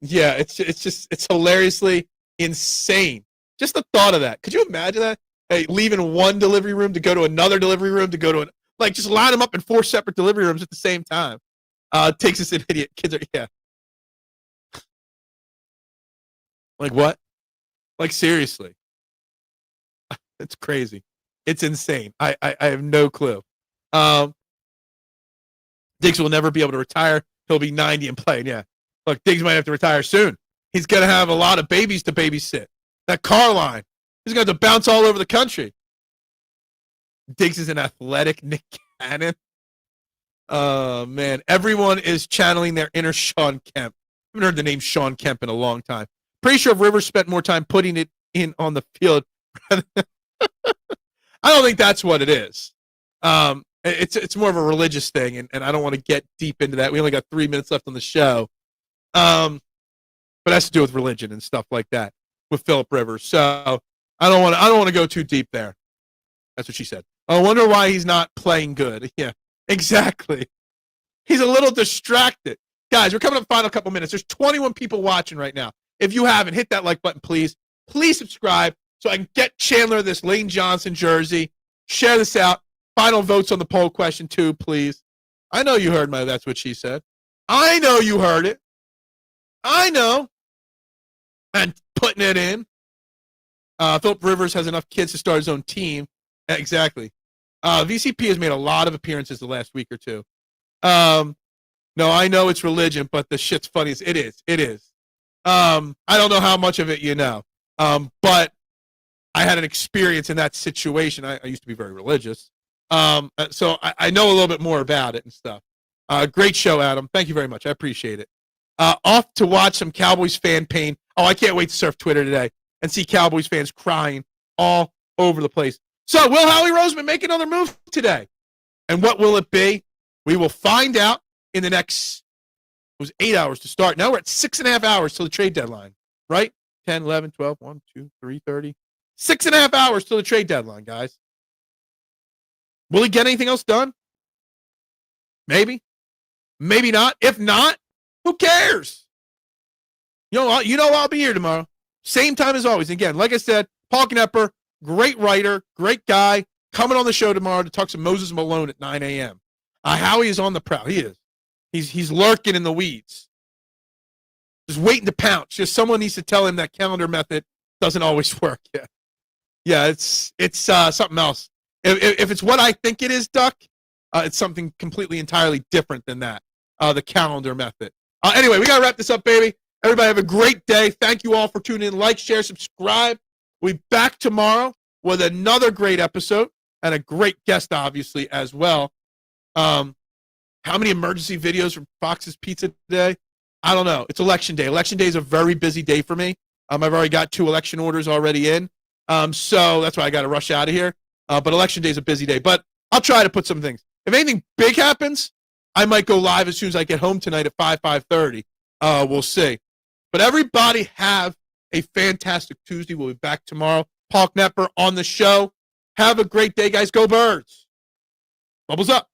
it's hilariously insane. Just the thought of that. Could you imagine that? Hey, leaving one delivery room to go to another delivery room to go to like, just line them up in 4 separate delivery rooms at the same time. Takes us an idiot. Kids are, yeah. Like, what? Like, seriously. It's crazy. It's insane. I have no clue. Diggs will never be able to retire. He'll be 90 and playing. Yeah. Look, Diggs might have to retire soon. He's going to have a lot of babies to babysit. That car line. He's going to have to bounce all over the country. Diggs is an athletic Nick Cannon. Oh, man. Everyone is channeling their inner Sean Kemp. I haven't heard the name Sean Kemp in a long time. Pretty sure if Rivers spent more time putting it in on the field. I don't think that's what it is. It's more of a religious thing, and I don't want to get deep into that. We only got 3 minutes left on the show. But it has to do with religion and stuff like that with Philip Rivers. So I don't want to go too deep there. That's what she said. I wonder why he's not playing good. Yeah, exactly. He's a little distracted. Guys, we're coming up final couple minutes. There's 21 people watching right now. If you haven't, hit that like button, please. Please subscribe so I can get Chandler this Lane Johnson jersey. Share this out. Final votes on the poll question, too, please. I know you heard my that's what she said. I know you heard it. I know. And putting it in. Philip Rivers has enough kids to start his own team. Exactly. VCP has made a lot of appearances the last week or two. No, I know it's religion, but the shit's funny. It is. It is. I don't know how much of it you know. But I had an experience in that situation. I used to be very religious. So I know a little bit more about it and stuff. Great show, Adam. Thank you very much. I appreciate it. Off to watch some Cowboys fan pain. Oh, I can't wait to surf Twitter today and see Cowboys fans crying all over the place. So will Howie Roseman make another move today? And what will it be? We will find out in the next, it was 8 hours to start. Now we're at 6.5 hours till the trade deadline, right? 10, 11, 12, 1, 2, 3, 30. 6.5 hours till the trade deadline, guys. Will he get anything else done? Maybe. Maybe not. If not, who cares? You know I'll be here tomorrow. Same time as always. Again, like I said, Paul Knepper, great writer, great guy, coming on the show tomorrow to talk to Moses Malone at 9 a.m. Howie is on the prowl. He is. He's lurking in the weeds. Just waiting to pounce. Just someone needs to tell him that calendar method doesn't always work. Yeah, it's something else. If it's what I think it is, Duck, it's something completely entirely different than that, the calendar method. Anyway, we got to wrap this up, baby. Everybody have a great day. Thank you all for tuning in. Like, share, subscribe. We'll be back tomorrow with another great episode and a great guest, obviously, as well. How many emergency videos from Fox's Pizza today? I don't know. It's election day. Election day is a very busy day for me. I've already got 2 election orders already in. So that's why I got to rush out of here. But election day is a busy day. But I'll try to put some things. If anything big happens, I might go live as soon as I get home tonight at 5:30. We'll see. But everybody have a fantastic Tuesday. We'll be back tomorrow. Paul Knepper on the show. Have a great day, guys. Go Birds. Bubbles up.